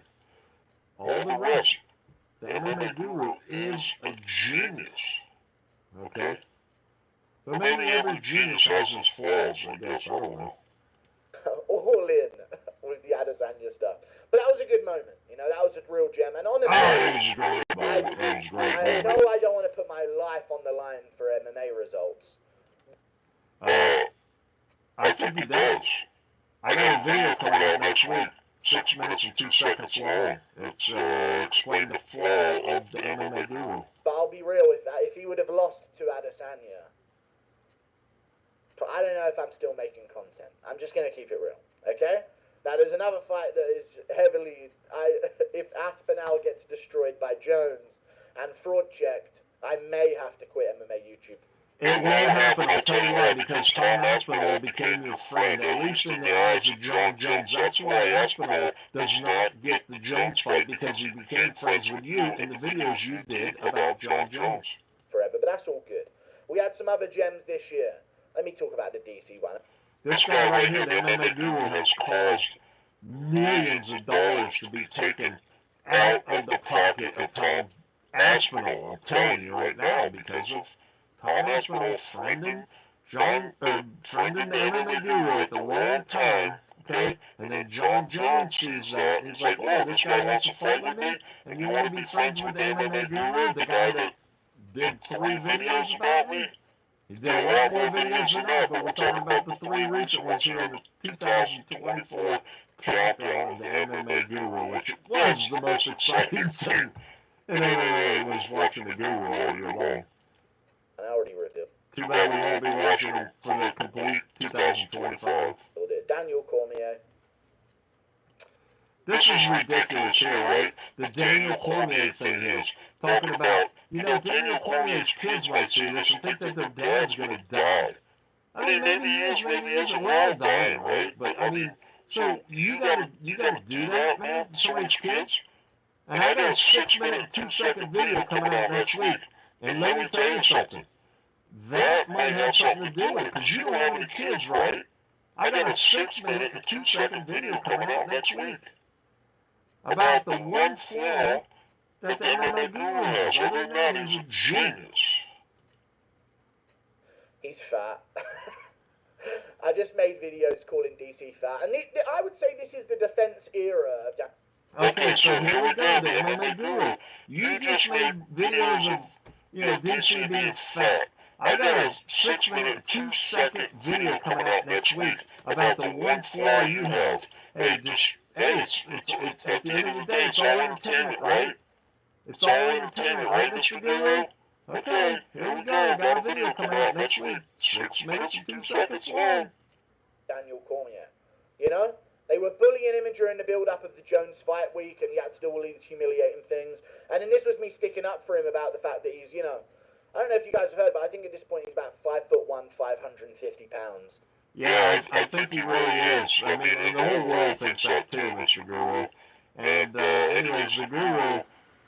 Speaker 1: All the rest, the MMA guru is a genius. Okay? But maybe every genius has its flaws, I guess. I don't know.
Speaker 2: All in with the Adesanya stuff. But that was a good moment. That was a real gem. And honestly,
Speaker 1: it was great.
Speaker 2: I know I don't want to put my life on the line for MMA results.
Speaker 1: I think he does. I got a video coming out next week. 6 minutes and 2 seconds long. It's explained the flaw of the MMA guru.
Speaker 2: But I'll be real with that. If he would have lost to Adesanya, I don't know if I'm still making content. I'm just going to keep it real. Okay? Now, there's another fight that is heavily... if Aspinall gets destroyed by Jones and fraud checked, I may have to quit MMA YouTube.
Speaker 1: It will happen, I'll tell you why, because Tom Aspinall became your friend, at least in the eyes of John Jones. That's why Aspinall does not get the Jones fight, because he became friends with you in the videos you did about John Jones.
Speaker 2: Forever, but that's all good. We had some other gems this year. Let me talk about the DC one.
Speaker 1: This guy right here, the MMA guru, has caused millions of dollars to be taken out of the pocket of Tom Aspinall. I'm telling you right now, because of Tom Aspinall friending the MMA guru at the wrong time, okay? And then John Jones sees that, and he's like, oh, this guy wants to fight with me? And you want to be friends with the MMA guru, the guy that did 3 videos about me? He did a lot more videos than that, but we're talking about the 3 recent ones here in the 2024 countdown of the MMA guru, which was the most exciting thing in MMA, was watching the guru all year long.
Speaker 2: I already revealed.
Speaker 1: Too bad we won't be watching him for the complete 2025.
Speaker 2: Daniel Cormier.
Speaker 1: This is ridiculous here, right? The Daniel Cormier thing is talking about, Daniel Cormier's kids might see this and think that their dad's gonna die. I mean, maybe he is, maybe he isn't. We're all dying, right? But I mean, so you gotta do that, man, to somebody's kids? And I got a 6-minute, 2-second video coming out next week. And let me tell you something. That might have something to do with it, because you don't have any kids, right? I got a 6-minute and 2-second video coming out next week about the one flaw that the MMA guru has. Other than that, he's a genius.
Speaker 2: He's fat. I just made videos calling DC fat, and I would say this is the defense era of that.
Speaker 1: Okay, so here we go, the MMA guru. You just made videos of DC being fat. I got a 6-minute, 2-second video coming out next week about the one flaw you have. Hey, it's at the end of the day, it's all entertainment, right? It's all entertainment, right, Mr. Guru? Okay, here we go. I got a video coming out next week. 6 minutes and 2 seconds long.
Speaker 2: Daniel Cormier. They were bullying him during the build-up of the Jones fight week, and he had to do all these humiliating things. And then this was me sticking up for him about the fact that he's, you know, I don't know if you guys have heard, but I think at this point he's about 5'1", 550 pounds.
Speaker 1: Yeah, I think he really is. I mean, and the whole world thinks that too, Mr. Guru. And anyways, the Guru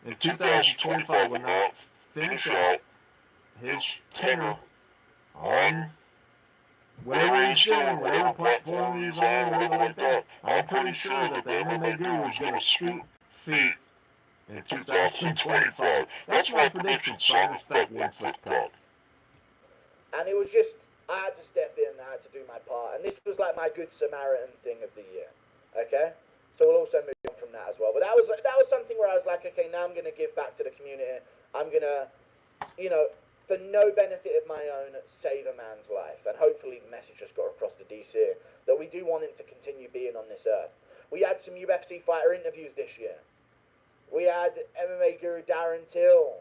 Speaker 1: in 2025 will not finish out his tenure on whatever he's doing, whatever platform he's on, whatever like that. I'm pretty sure that the MMA Guru is going to scoop feet in 2025. That's my prediction, son. FECK One Foot Cock.
Speaker 2: And it was just, I had to step in, I had to do my part. And this was like my Good Samaritan thing of the year. Okay? So we'll also move on from that as well. But that was something where I was like, okay, now I'm going to give back to the community. I'm going to, you know, for no benefit of my own, save a man's life. And hopefully the message just got across to DC that we do want him to continue being on this earth. We had some UFC fighter interviews this year. We had MMA Guru Darren Till.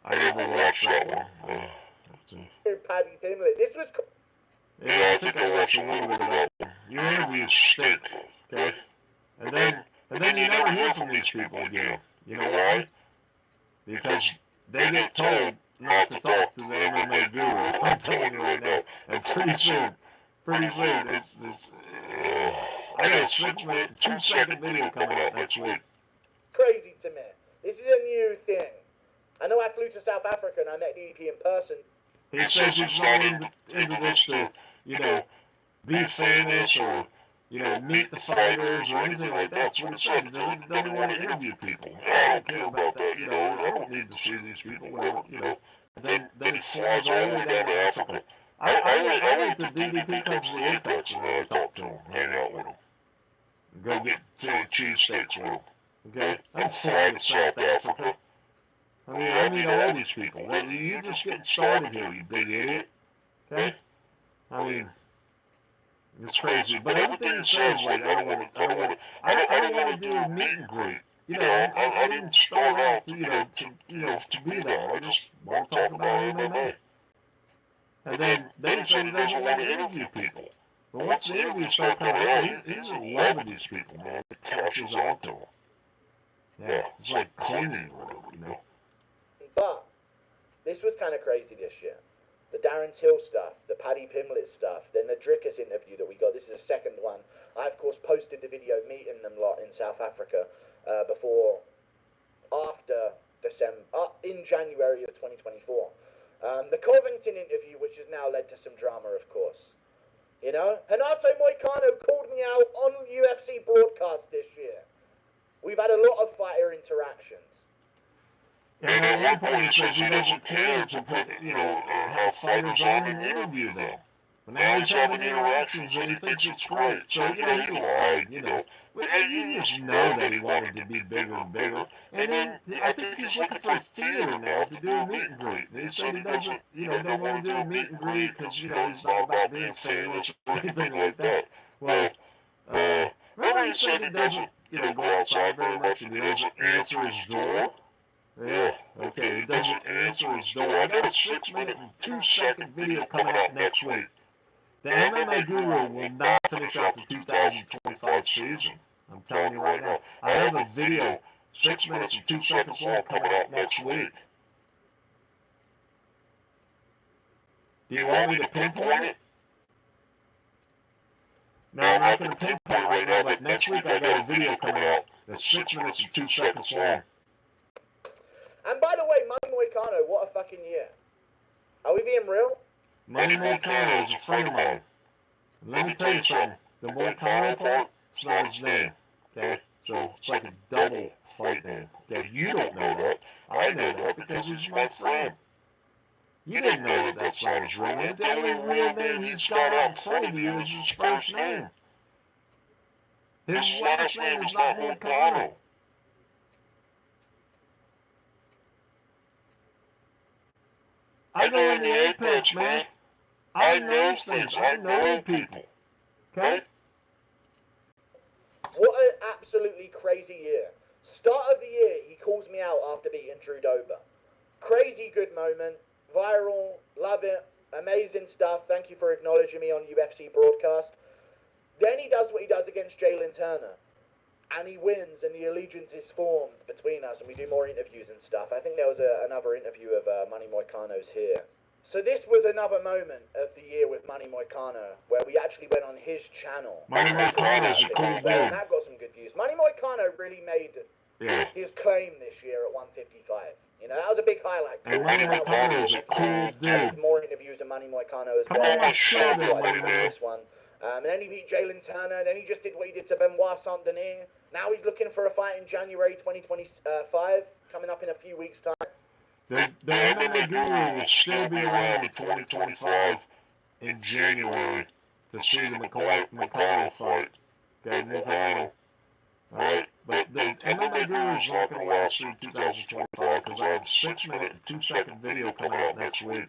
Speaker 1: I never watched that one.
Speaker 2: Paddy Pimlet. This was cool.
Speaker 1: Yeah, I think I watched a little bit of that one. Your interviews stink, okay? And then you never hear from these people again. You know why? Because they get told not to talk to the MMA Guru. I'm telling you right now. And pretty soon, I got a 6-minute, 2-second video coming out next week.
Speaker 2: Crazy to me. This is a new thing. I know I flew to South Africa and I met DDP in person.
Speaker 1: He says he's not into this to, you know, be famous or, you know, meet the fighters or anything like that. That's what he said. He doesn't want to interview people. I don't care about that. You know, I don't need to see these people. Whatever, you know. Then he flies all the way down to Africa. I went to DDP comes to the Apex and I talked to him, hang out with him. Go get Philly cheesesteaks with him. Okay? I'm flying to South Africa. I mean all these people. You're just getting started here, you big idiot. Okay? I mean, it's crazy. But everything he says, like, I don't want to do a meet and greet. You know, I didn't start out to be there. I just want to talk about MMA. And then he said he doesn't want to interview people. But once the interviews start coming out, he's in love with these people, man. It catches on to him. Yeah, it's like clinging or whatever, you know.
Speaker 2: But this was kind of crazy this year. The Darren Till stuff, the Paddy Pimlet stuff, then the Drickus interview that we got. This is the second one. I, of course, posted the video meeting them lot in South Africa after December, in January of 2024. The Covington interview, which has now led to some drama, of course. You know, Renato Moicano called me out on UFC broadcast this year. We've had a lot of fighter interactions.
Speaker 1: And at one point he says he doesn't care to put, you know, have fighters on and interview them. But now he's having interactions and he thinks it's great. So, you know, he lied, you know. But you just know that he wanted to be bigger and bigger. And then I think he's looking for a theater now to do a meet and greet. And he said he doesn't, you know, don't want to do a meet and greet because, you know, he's not about being famous or anything like that. Well, remember he said he doesn't, you know, go outside very much and he doesn't answer his door? Yeah, okay, he doesn't answer his door. I got a 6-minute and 2-second video coming out next week. The MMA Guru will not finish out the 2025 season. I'm telling you right now. I have a video, 6 minutes and 2 seconds long, coming out next week. Do you want me to pinpoint it? No, I'm not going to pinpoint it right now, but next week I got a video coming out that's 6 minutes and 2 seconds long.
Speaker 2: And by the way, Money Moicano, what a fucking year. Are we being real?
Speaker 1: Money Moicano is a friend of mine. And let me tell you something. The Moicano part, it's not his name. Okay? So it's like a double fight name. Okay? You don't know that. I know that because he's my friend. You didn't know that that's not his real name. The only real name he's got out in front of you is his first name. His last name is not Moicano. I go in the Apex, man. I know things. I know people. Okay?
Speaker 2: What an absolutely crazy year. Start of the year, he calls me out after beating Drew Dober. Crazy good moment. Viral. Love it. Amazing stuff. Thank you for acknowledging me on UFC broadcast. Then he does what he does against Jalen Turner. And he wins, and the allegiance is formed between us, and we do more interviews and stuff. I think there was another interview of Money Moicano's here. So this was another moment of the year with Money Moicano, where we actually went on his channel.
Speaker 1: Money Moicano's a cool dude.
Speaker 2: And that got some good views. Money Moicano really made his claim this year at 155. You know, that was a big highlight.
Speaker 1: And Money Moicano's a cool dude.
Speaker 2: More interviews of Money Moicano as well.
Speaker 1: Come on, show them, man.
Speaker 2: This one. And then he beat Jalen Turner, and then he just did what he did to Benoit Saint-Denis. Now he's looking for a fight in January 2025, coming up in a few weeks' time.
Speaker 1: The MMA Guru will still be around in 2025 in January to see the McConnell fight. Okay, McConnell. Alright, but the MMA Guru is not going to last through 2025 because I have a 6-minute and 2-second video coming out next week.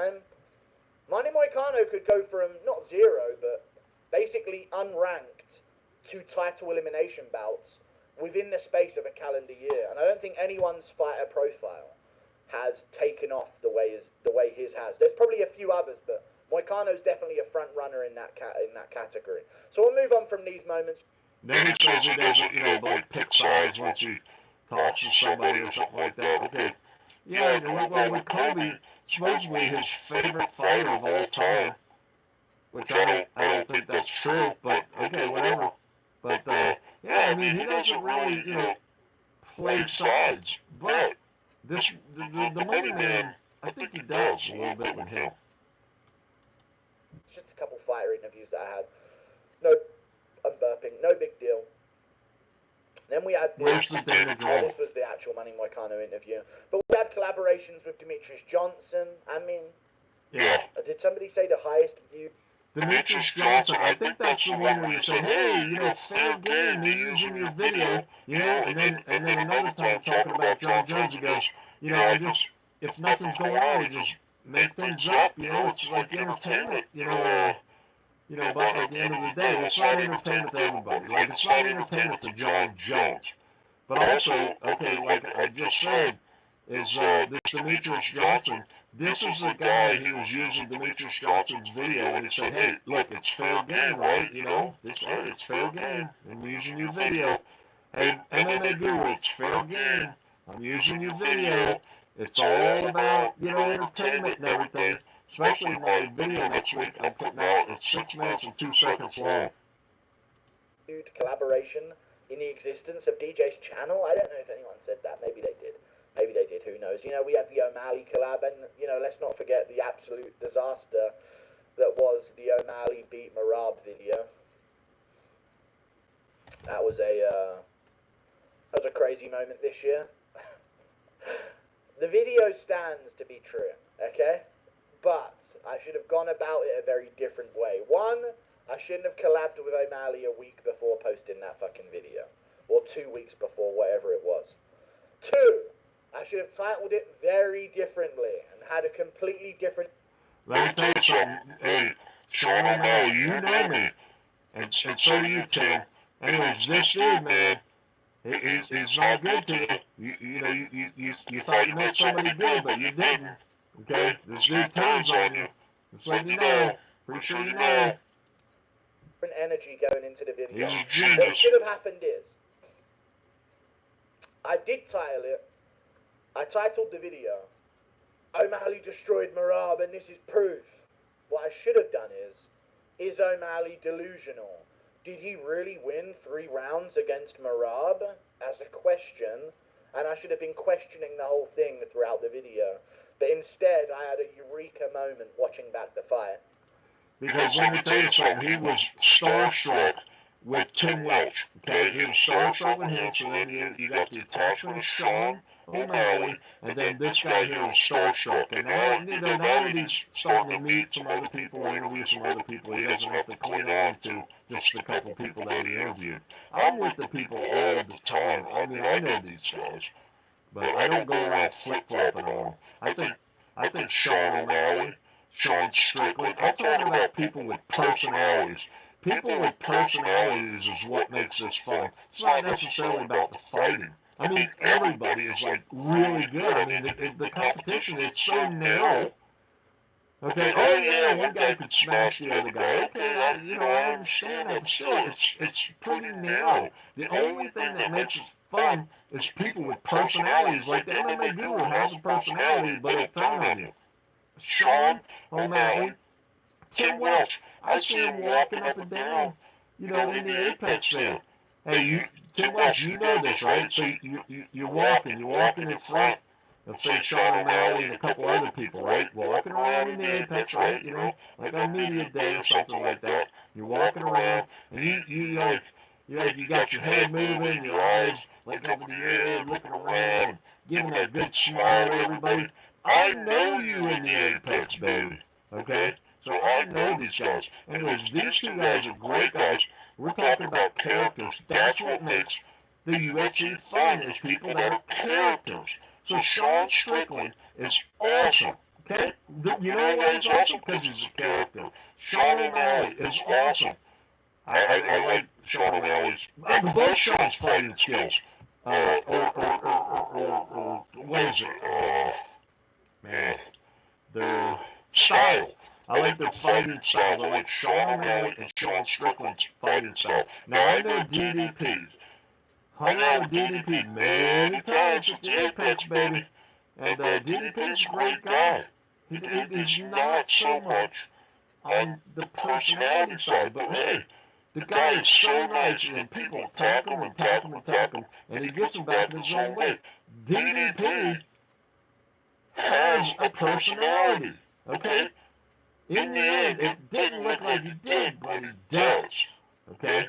Speaker 2: Manny Moicano could go from, not 0, but basically unranked to title elimination bouts within the space of a calendar year. And I don't think anyone's fighter profile has taken off the way his has. There's probably a few others, but Moicano's definitely a front runner in that category. So we'll move on from these moments.
Speaker 1: Then he says he doesn't, you know, like pick sides once he talks to somebody or something like that. Okay. Yeah, well, with Kobe, supposedly his favorite fighter of all time, which I don't think that's true, but okay, whatever. But, yeah, I mean, he doesn't really, you know, play sides, but the money man, I think he does a little bit with him.
Speaker 2: It's just a couple fighter interviews that I had. No, I'm burping, no big deal. Then we had this. This was the actual Manny Moicano interview. But we had collaborations with Demetrius Johnson. I mean,
Speaker 1: yeah.
Speaker 2: Did somebody say the highest view?
Speaker 1: Demetrius Johnson, I think that's the one where you say, hey, you know, fair game, me using your video, you know, and then another time talking about John Jones, he goes, you know, I just, if nothing's going on, I just make things up, you know, it's like entertainment, you know, but at the end of the day, it's not entertainment to everybody. Like, it's not entertainment to John Jones. But also, okay, like I just said, is this Demetrius Johnson, this is the guy he was using Demetrius Johnson's video, and he said, hey, look, it's fair game, right? You know, hey, it's fair game. I'm using your video. Hey, MMA Guru, it's fair game. I'm using your video. It's all about, you know, entertainment and everything. Especially my video next week, I'm putting out, it's 6 minutes and 2 seconds long.
Speaker 2: Collaboration in the existence of DJ's channel. I don't know if anyone said that. Maybe they did. Maybe they did. Who knows? You know, we had the O'Malley collab, and you know, let's not forget the absolute disaster that was the O'Malley beat Marab video. That was a crazy moment this year. The video stands to be true, okay? But I should have gone about it a very different way. One, I shouldn't have collabed with O'Malley a week before posting that fucking video. Or 2 weeks before, whatever it was. Two, I should have titled it very differently and had a completely different...
Speaker 1: Let me tell you something. Hey, Sean O'Malley, you know me. And so do you, Tim. Anyways, this dude, man, he's not good to you. You thought you met somebody good, but you didn't. Okay? This dude turns on you. Just letting you know. Pretty sure you know.
Speaker 2: Different energy going into the video.
Speaker 1: He's a genius.
Speaker 2: What should have happened is, I did title it. I titled the video, O'Malley destroyed Marab and this is proof. What I should have done is O'Malley delusional? Did he really win 3 rounds against Marab? As a question, and I should have been questioning the whole thing throughout the video. But instead, I had a eureka moment watching back the fight.
Speaker 1: Because let me tell you something, he was starstruck with Tim Welch, okay? He was starstruck with him, so then you got the attachment of Sean O'Malley, and then this guy here was starstruck. And now that he's starting to meet some other people or interview some other people, he doesn't have to cling on to just a couple people that he interviewed. I'm with the people all the time. I mean, I know these guys, but I don't go around flip-flopping on them. I think Sean O'Malley, Sean Strickland, I'm talking about people with personalities. People with personalities is what makes this fun. It's not necessarily about the fighting. I mean, everybody is, like, really good. I mean, the competition is so narrow. Okay, oh yeah, one guy could smash the other guy. Okay, I understand that, but still, it's pretty narrow. The only thing that makes it fun is people with personalities. Like the MMA Guru has a personality, but it'll turn on you. Sean O'Malley, Tim Welch, I see him walking up and down, in the Apex there. Hey, Tim Welch, you know this, right? So you're walking in front of, say, Sean O'Malley and a couple other people, right? Walking around in the Apex, right? Like on media day or something like that. You're walking around, and you got your head moving, your eyes like up in the air, looking around, giving that good smile to everybody. I know you in the Apex, baby. Okay? So I know these guys. Anyways, these two guys are great guys. We're talking about characters. That's what makes the UFC fun, is people that are characters. So Sean Strickland is awesome. Okay? You know why he's awesome? Because he's a character. Sean O'Malley is awesome. I like Sean O'Malley's, both Sean's fighting skills. What is it? Man, their style. I like their fighting styles. I like Sean O'Malley and Sean Strickland's fighting style. Now, I know DDP. Hung out with DDP many times at the Apex, baby. And DDP's a great guy. He's not so much on the personality side, but hey, the guy is so nice, and people attack him, and he gets him back in his own way. DDP has a personality, okay? In the end, it didn't look like he did, but he does, okay?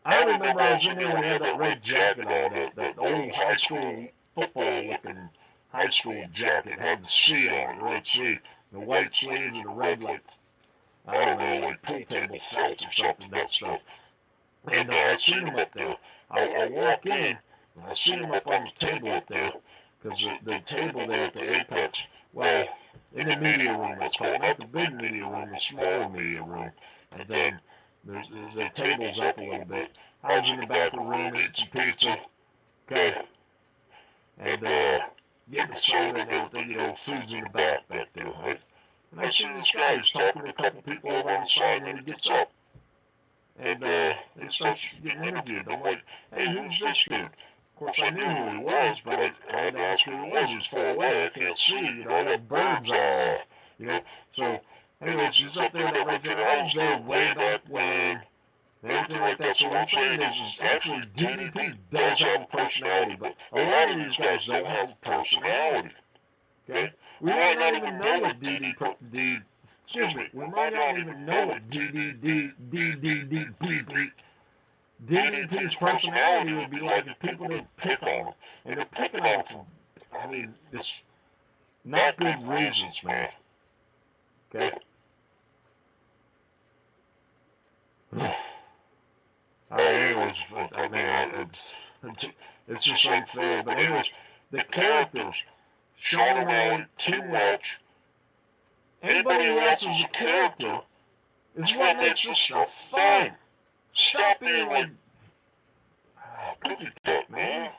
Speaker 1: I remember I was in there when he had that red jacket on, that old high school football-looking high school jacket, had the C on it, the red C, the white sleeves and the red, like, I don't know, like pool table felt or something, that stuff. And I seen him up there. I walk in, and I see him up on the table up there, because the table there at the Apex, well, in the media room, it's called, not the big media room, the smaller media room. And then the table's up a little bit. I was in the back of the room eating some pizza, okay, and getting a soda and everything, food's in the back there, right? And I see this guy, he's talking to a couple people over on the side when he gets up. And they start getting interviewed. I'm like, hey, who's this dude? Of course, I knew who he was, but I had to ask who he was. He was far away. I can't see, I got birds all, So, anyways, he's up there in that red jacket. I was there way back when, and everything like that. So what I'm saying is actually DDP does have a personality, but a lot of these guys don't have a personality, okay? We might not even know what we might not even know what DDP's personality would be like if people didn't pick on him. And they're picking on him for, it's not good reasons, man. Okay? Anyways, it's just unfair. But anyways, the characters, Sean O'Malley, Tim Welch, anybody who else is a character is what makes this stuff fun. Stop being like cookie cut, man.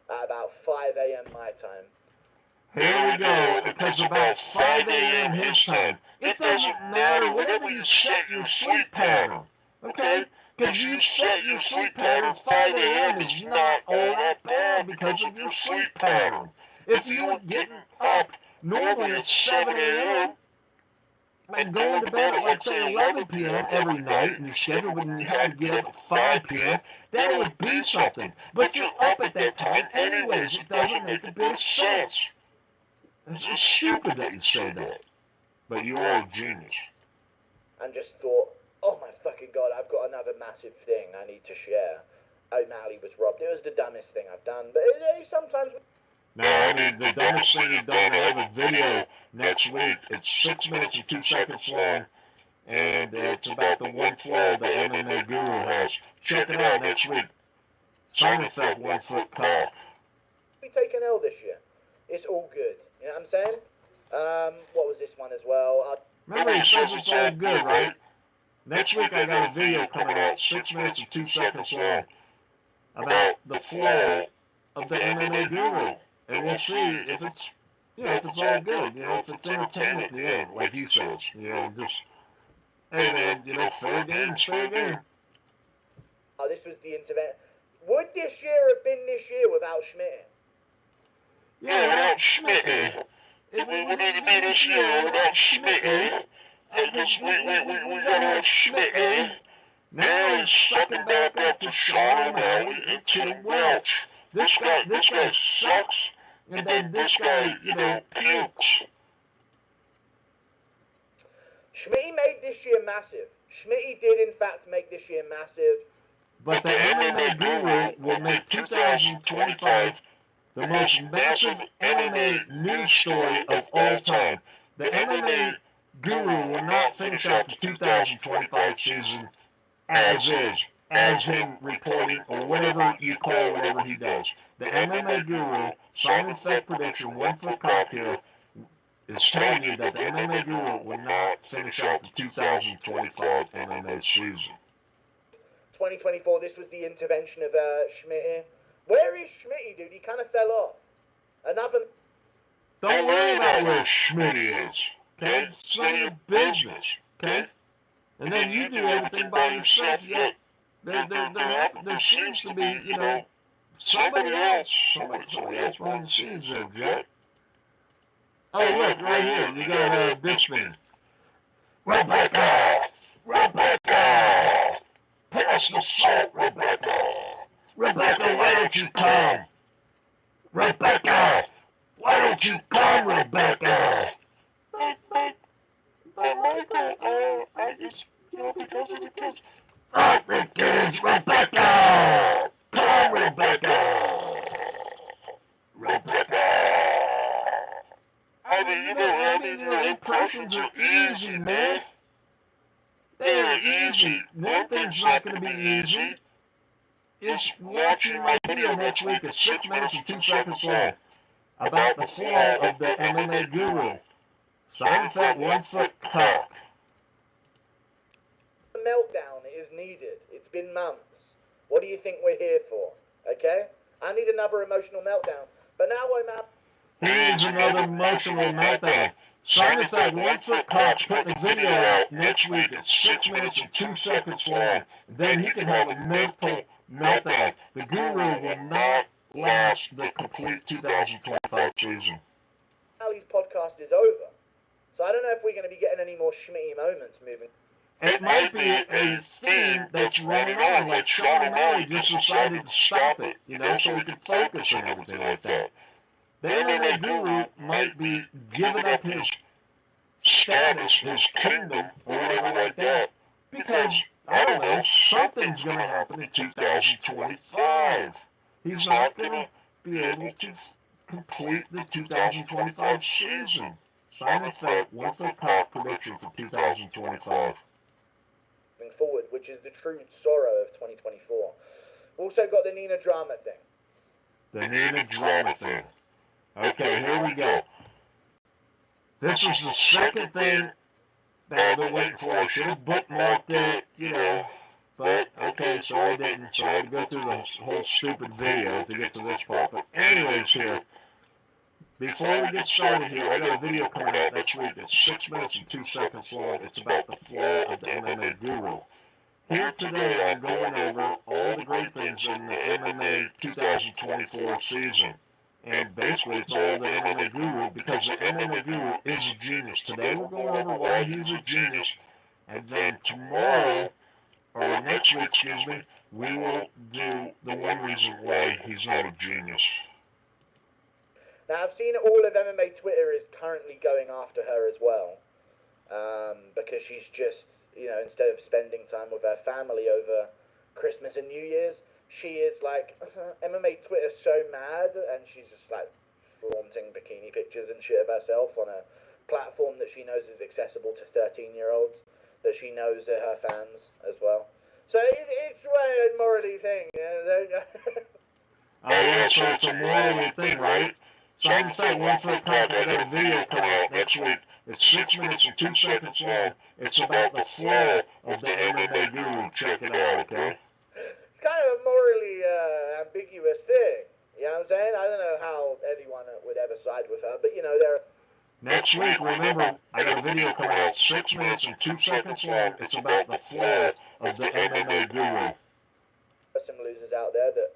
Speaker 2: At about 5 a.m. my time.
Speaker 1: Here we go, because about 5 a.m. his time. It doesn't matter, whatever you set your sleep pattern, okay? Because you set your sleep pattern, 5 a.m. is not all that bad because of your sleep pattern. If you were getting up normally at 7 a.m., and going to bed at, like, say, 11 p.m. every night, and your schedule, but you had to get up at 5 p.m., that would be something. But you're up at that time anyways. It doesn't make a bit of sense. It's stupid that you say that. But you are a genius.
Speaker 2: And just thought, oh my fucking God, I've got another massive thing I need to share. O'Malley was robbed. It was the dumbest thing I've done, but sometimes...
Speaker 1: No, the dumbest thing you've done, I have a video next week. It's 6 minutes and 2 seconds long, and it's about the one flaw the MMA Guru has. Check it out next week. FECK One Foot Cock.
Speaker 2: We take an L this year. It's all good. You know what I'm saying? What was this one as well?
Speaker 1: Remember, he says it's all good, right? Next week I got a video coming out, 6 minutes and 2 seconds long, about the flaw of the MMA Guru. And we'll see if it's if it's all good, if it's entertainment, like he says, just, hey man, fair game's fair game.
Speaker 2: Oh, this was the intervention. Would this year have been this year without Schmidt?
Speaker 1: Yeah, without Schmidt. If we would have been this year without Schmidt, I guess we gotta have Schmidt. Now he's sucking back up to Sean O'Malley and Tim Welch. This guy sucks, and then this guy, pukes.
Speaker 2: Schmidt made this year massive. Schmidt did, in fact, make this year massive.
Speaker 1: But the MMA Guru will make 2025 the most massive MMA news story of all time. The MMA Guru will not finish out the 2025 season as is, as him reporting, or whatever you call whatever he does. The MMA Guru, Simon FECK prediction, 1 foot cock here, is telling you that the MMA Guru will not finish out the 2025 MMA season.
Speaker 2: 2024, this was the intervention of Schmidt. Where is Schmidt, dude? He kind of fell off. Another...
Speaker 1: Don't worry about where Schmidt is, okay? It's none of your business, okay? And then you do everything by yourself, yet there seems to be, somebody else behind the scenes there, Jack. Oh, look, right here, you got this man. Rebecca! Pass the salt, Rebecca! Rebecca, why don't you come? Rebecca! Why don't you come, Rebecca? But Michael, I just, because of the kids. Fuck the kids, Rebecca! Come, Rebecca! Impressions are easy, man. They are easy. One thing's not going to be easy is watching my video next week at 6 minutes and 2 seconds long about the fall of the MMA Guru. Simon FECK 1 foot cock.
Speaker 2: The meltdown is needed. It's been months. What do you think we're here for? Okay? I need another emotional meltdown. But now I'm out.
Speaker 1: He needs another emotional meltdown. Simon FECK 1 foot cock putting the video out next week at 6 minutes and 2 seconds long. Then he can have a mental meltdown. The Guru will not last the complete 2025 season.
Speaker 2: Ali's podcast is over. So I don't know if we're going to be getting any more Schmitty moments moving.
Speaker 1: It might be a theme that's running on, like Sean O'Malley just decided to stop it, so we can focus and everything like that. The MMA Guru might be giving up his status, his kingdom, or whatever like that, because, I don't know, something's going to happen in 2025. He's not going to be able to complete the 2025 season. Simon FECK 1 foot cock prediction for 2025.
Speaker 2: Forward, which is the true sorrow of 2024. We also got the Nina drama thing.
Speaker 1: The Nina drama thing. Okay, here we go. This is the second thing that I've been waiting for. I should have bookmarked it, but okay, so I didn't. So I had to go through the whole stupid video to get to this part. But anyways, here, before we get started here, I got a video coming out next week. It's 6 minutes and 2 seconds long. It's about the fall of the MMA Guru. Here today, I'm going over all the great things in the MMA 2024 season. And basically, it's all the MMA Guru, because the MMA Guru is a genius. Today, we're going over why he's a genius. And then tomorrow, or next week, excuse me, we will do the one reason why he's not a genius.
Speaker 2: Now, I've seen all of MMA Twitter is currently going after her as well. Because she's just, instead of spending time with her family over Christmas and New Year's, she is like, MMA Twitter's so mad, and she's just like flaunting bikini pictures and shit of herself on a platform that she knows is accessible to 13-year-olds, that she knows are her fans as well. So it's a morally thing.
Speaker 1: Oh, yeah, so it's a morally thing, right? Simon FECK 1 foot cock. I got a video coming out next week. It's 6 minutes and 2 seconds long. It's about the fall of the MMA Guru. Check it out, okay?
Speaker 2: It's kind of a morally ambiguous thing, You know what I'm saying? I don't know how anyone would ever side with her, but you know, there.
Speaker 1: Next week, remember, I got a video coming out 6 minutes and 2 seconds long. It's about the flow of the MMA Guru.
Speaker 2: Some losers out there that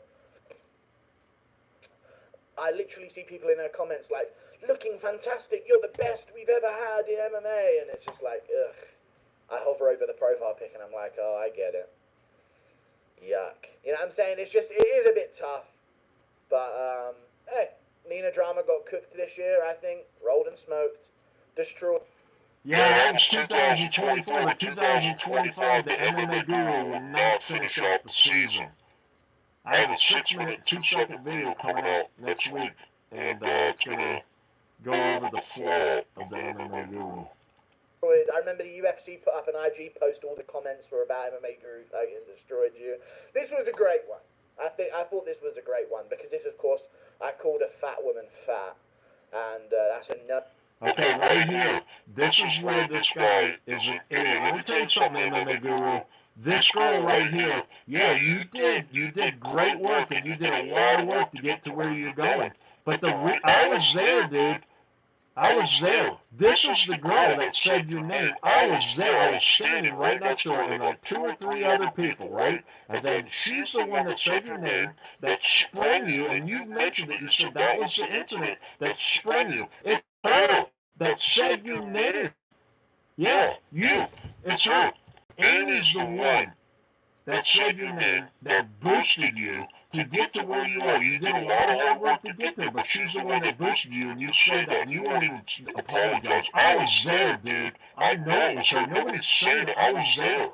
Speaker 2: I literally see people in their comments like, looking fantastic, you're the best we've ever had in MMA, and it's just like, ugh. I hover over the profile pic and I'm like, oh, I get it. Yuck. You know what I'm saying? It's just, it is a bit tough. But, hey, Nina Drama got cooked this year, I think. Rolled and smoked. Destroyed.
Speaker 1: Yeah, that was 2024, but 2025, the MMA Guru will not finish out the season. I have a 6-minute, 2-second video coming out next week, and it's going to go over the flow of the MMA Guru.
Speaker 2: I remember the UFC put up an IG post, all the comments were about MMA Guru fucking destroyed you. This was a great one. I thought this was a great one, because this, of course, I called a fat woman fat, and that's a no.
Speaker 1: Okay, right here, this is where this guy is an idiot. Let me tell you something, MMA Guru. This girl right here, yeah, you did great work, and you did a lot of work to get to where you're going. But I was there, dude. I was there. This is the girl that said your name. I was there. I was standing right next to her and like 2 or 3 other people, right? And then she's the one that said your name, that sprang you, and you mentioned it. You said that was the incident that sprang you. It's her that said your name. Yeah, you. It's her. Amy's the one that said your name, that boosted you to get to where you are. You did a lot of hard work to get there, but she's the one that boosted you, and you said that, and you weren't even apologizing. I was there, dude. I know it was her. Nobody's saying it. I was there.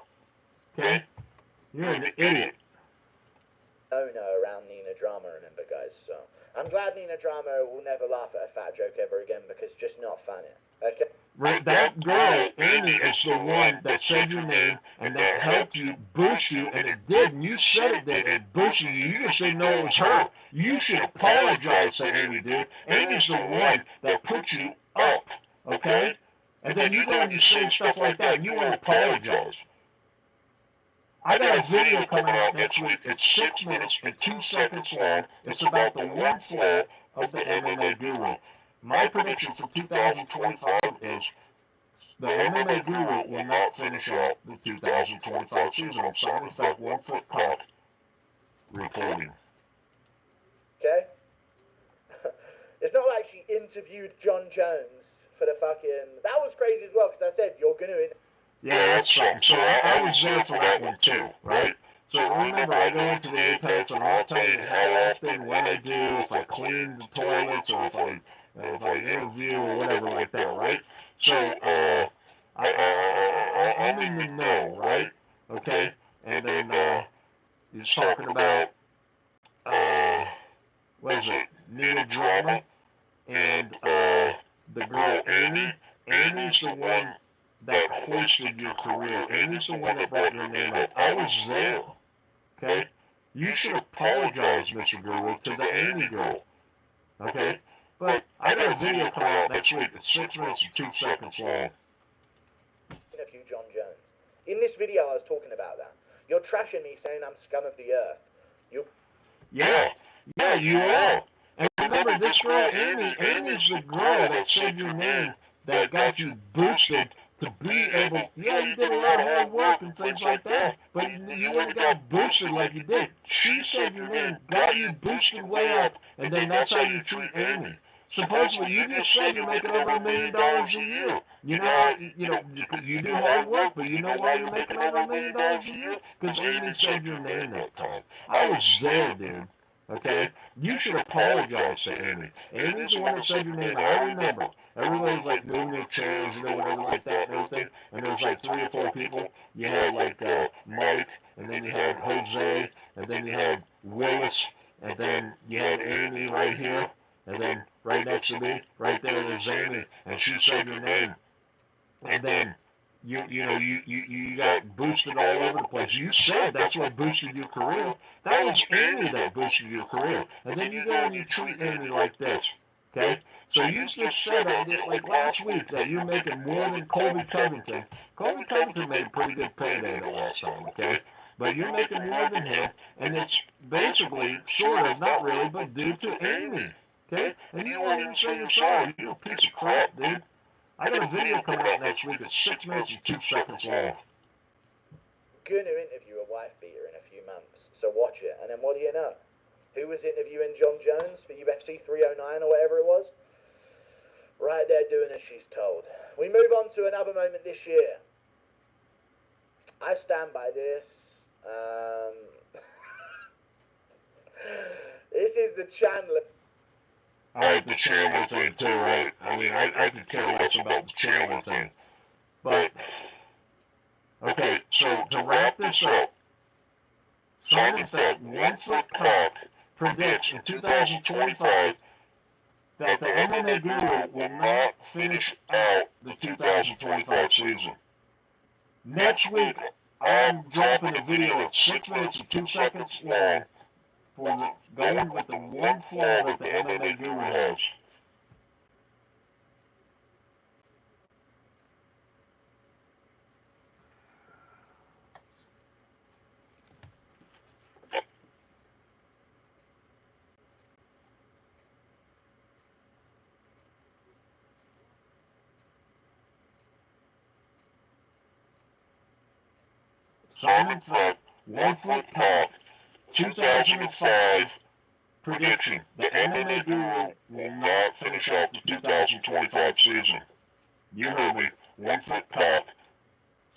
Speaker 1: Okay? You're an idiot.
Speaker 2: No around Nina Drama, remember, guys. So I'm glad Nina Drama will never laugh at a fat joke ever again, because it's just not funny. Okay?
Speaker 1: Right, that girl, Amy, is the one that said your name and that helped you, boost you, and it did, and you said it did, it boosted you. You just didn't know it was her. You should apologize to Amy, dude. Amy's the one that put you up, okay? And then you go and you say stuff like that, and you want to apologize. I got a video coming out next week. It's 6 minutes and 2 seconds long. It's about the one flow of the MMA Guru. My prediction for 2025 is the MMA Guru will not finish out the 2025 season. I'm sorry, FECK One Foot Cock reporting.
Speaker 2: Okay? It's not like she interviewed John Jones for the fucking... That was crazy as well, because I said, you're going to...
Speaker 1: Yeah, that's something. So I was there for that one too, right? So remember, I go into the Apex and I'll tell you how often, when I do, if I clean the toilets, or if I interview or whatever like that, right? So I'm in the know, right? Okay? And then he's talking about, what is it, Nina Drama and the girl Amy. Amy's the one that hoisted your career. Amy's the one that brought your name up. I was there, okay? You should apologize, Mr. Guru, to the Amy girl, okay? But I got a video coming out next week. It's 6 minutes and 2 seconds long.
Speaker 2: Interview John Jones. In this video, I was talking about that. You're trashing me, saying I'm scum of the earth. You.
Speaker 1: Yeah, you are. And remember, this girl, Amy's the girl that said your name, that got you boosted to be able, yeah, you did a lot of hard work and things like that, but you wouldn't got boosted like you did. She said your name, got you boosted way up, and then that's how you treat Amy. Supposedly, you just said you're making over $1 million a year. You do hard work, but you know why you're making over $1 million a year? Because Amy said your name that time. I was there, dude. Okay? You should apologize to Amy. Amy's the one that said your name. I remember. Everybody was like moving their chairs, whatever like that and everything. And there was like 3 or 4 people. You had like Mike, and then you had Jose, and then you had Willis, and then you had Amy right here, and then right next to me, right there was Amy, and she said your name. And then you got boosted all over the place. You said that's what boosted your career. That was Amy that boosted your career. And then you go and you treat Amy like this, okay? So you just said, like last week, that you're making more than Colby Covington. Colby Covington made a pretty good payday the last time, okay? but you're making more than him, and it's basically, sort of, not really, but due to Amy, okay? And you won't even say you're sorry. You're a piece of crap, dude. I got a video coming out next week that's 6 minutes and 2 seconds long.
Speaker 2: Gonna interview a wife beater in a few months, so watch it. And then what do you know? Who was interviewing John Jones for UFC 309 or whatever it was? Right there doing as she's told. We move on to another moment this year. I stand by this. This is the Chandler.
Speaker 1: I like the Chandler thing too, right? I mean, I could care less about the Chandler thing. But, okay, so to wrap this up, FECK One Foot Cock predicts in 2025 that the MMA Guru will not finish out the 2025 season. Next week, I'm dropping a video that's 6 minutes and 2 seconds long for going with the one flaw that the MMA Guru has. FECK One Foot Cock 2005 prediction. The MMA Guru will not finish out the 2025 season. You heard me. One Foot Cock.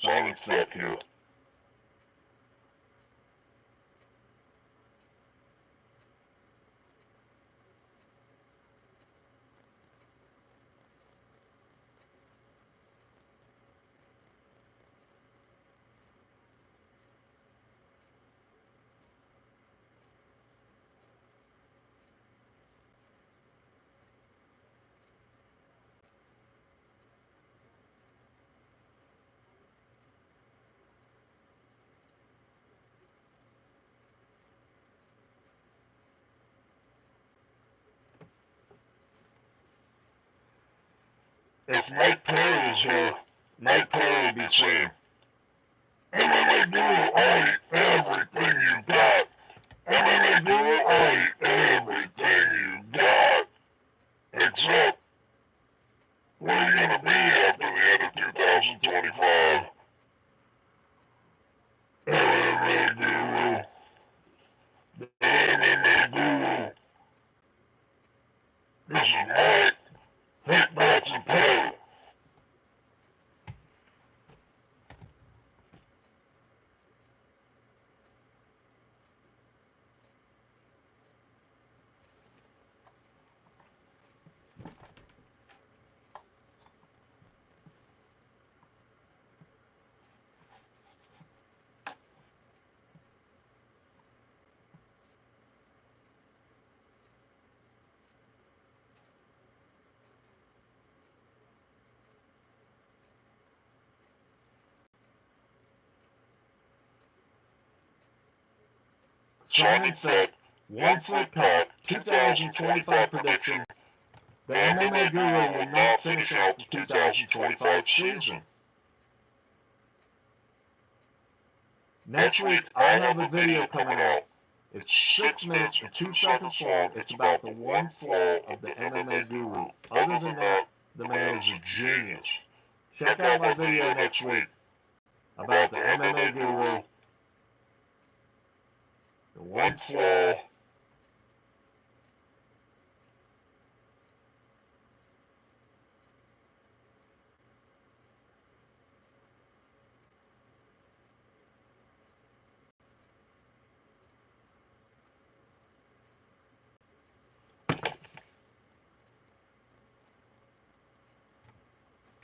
Speaker 1: FECK here. If Mike Perry was here, Mike Perry would be saying, MMA Guru, I eat everything you got. MMA Guru, I eat everything you got. Except, where are you going to be after the end of 2025? MMA Guru. The MMA Guru. This is Mike. Think back and Perry. FECK One Foot Cock 2025 prediction. The MMA Guru will not finish out the 2025 season. Next week, I have a video coming out. It's 6 minutes and 2 seconds long. It's about the one flaw of the MMA Guru. Other than that, the man is a genius. Check out my video next week about the MMA Guru, the one flaw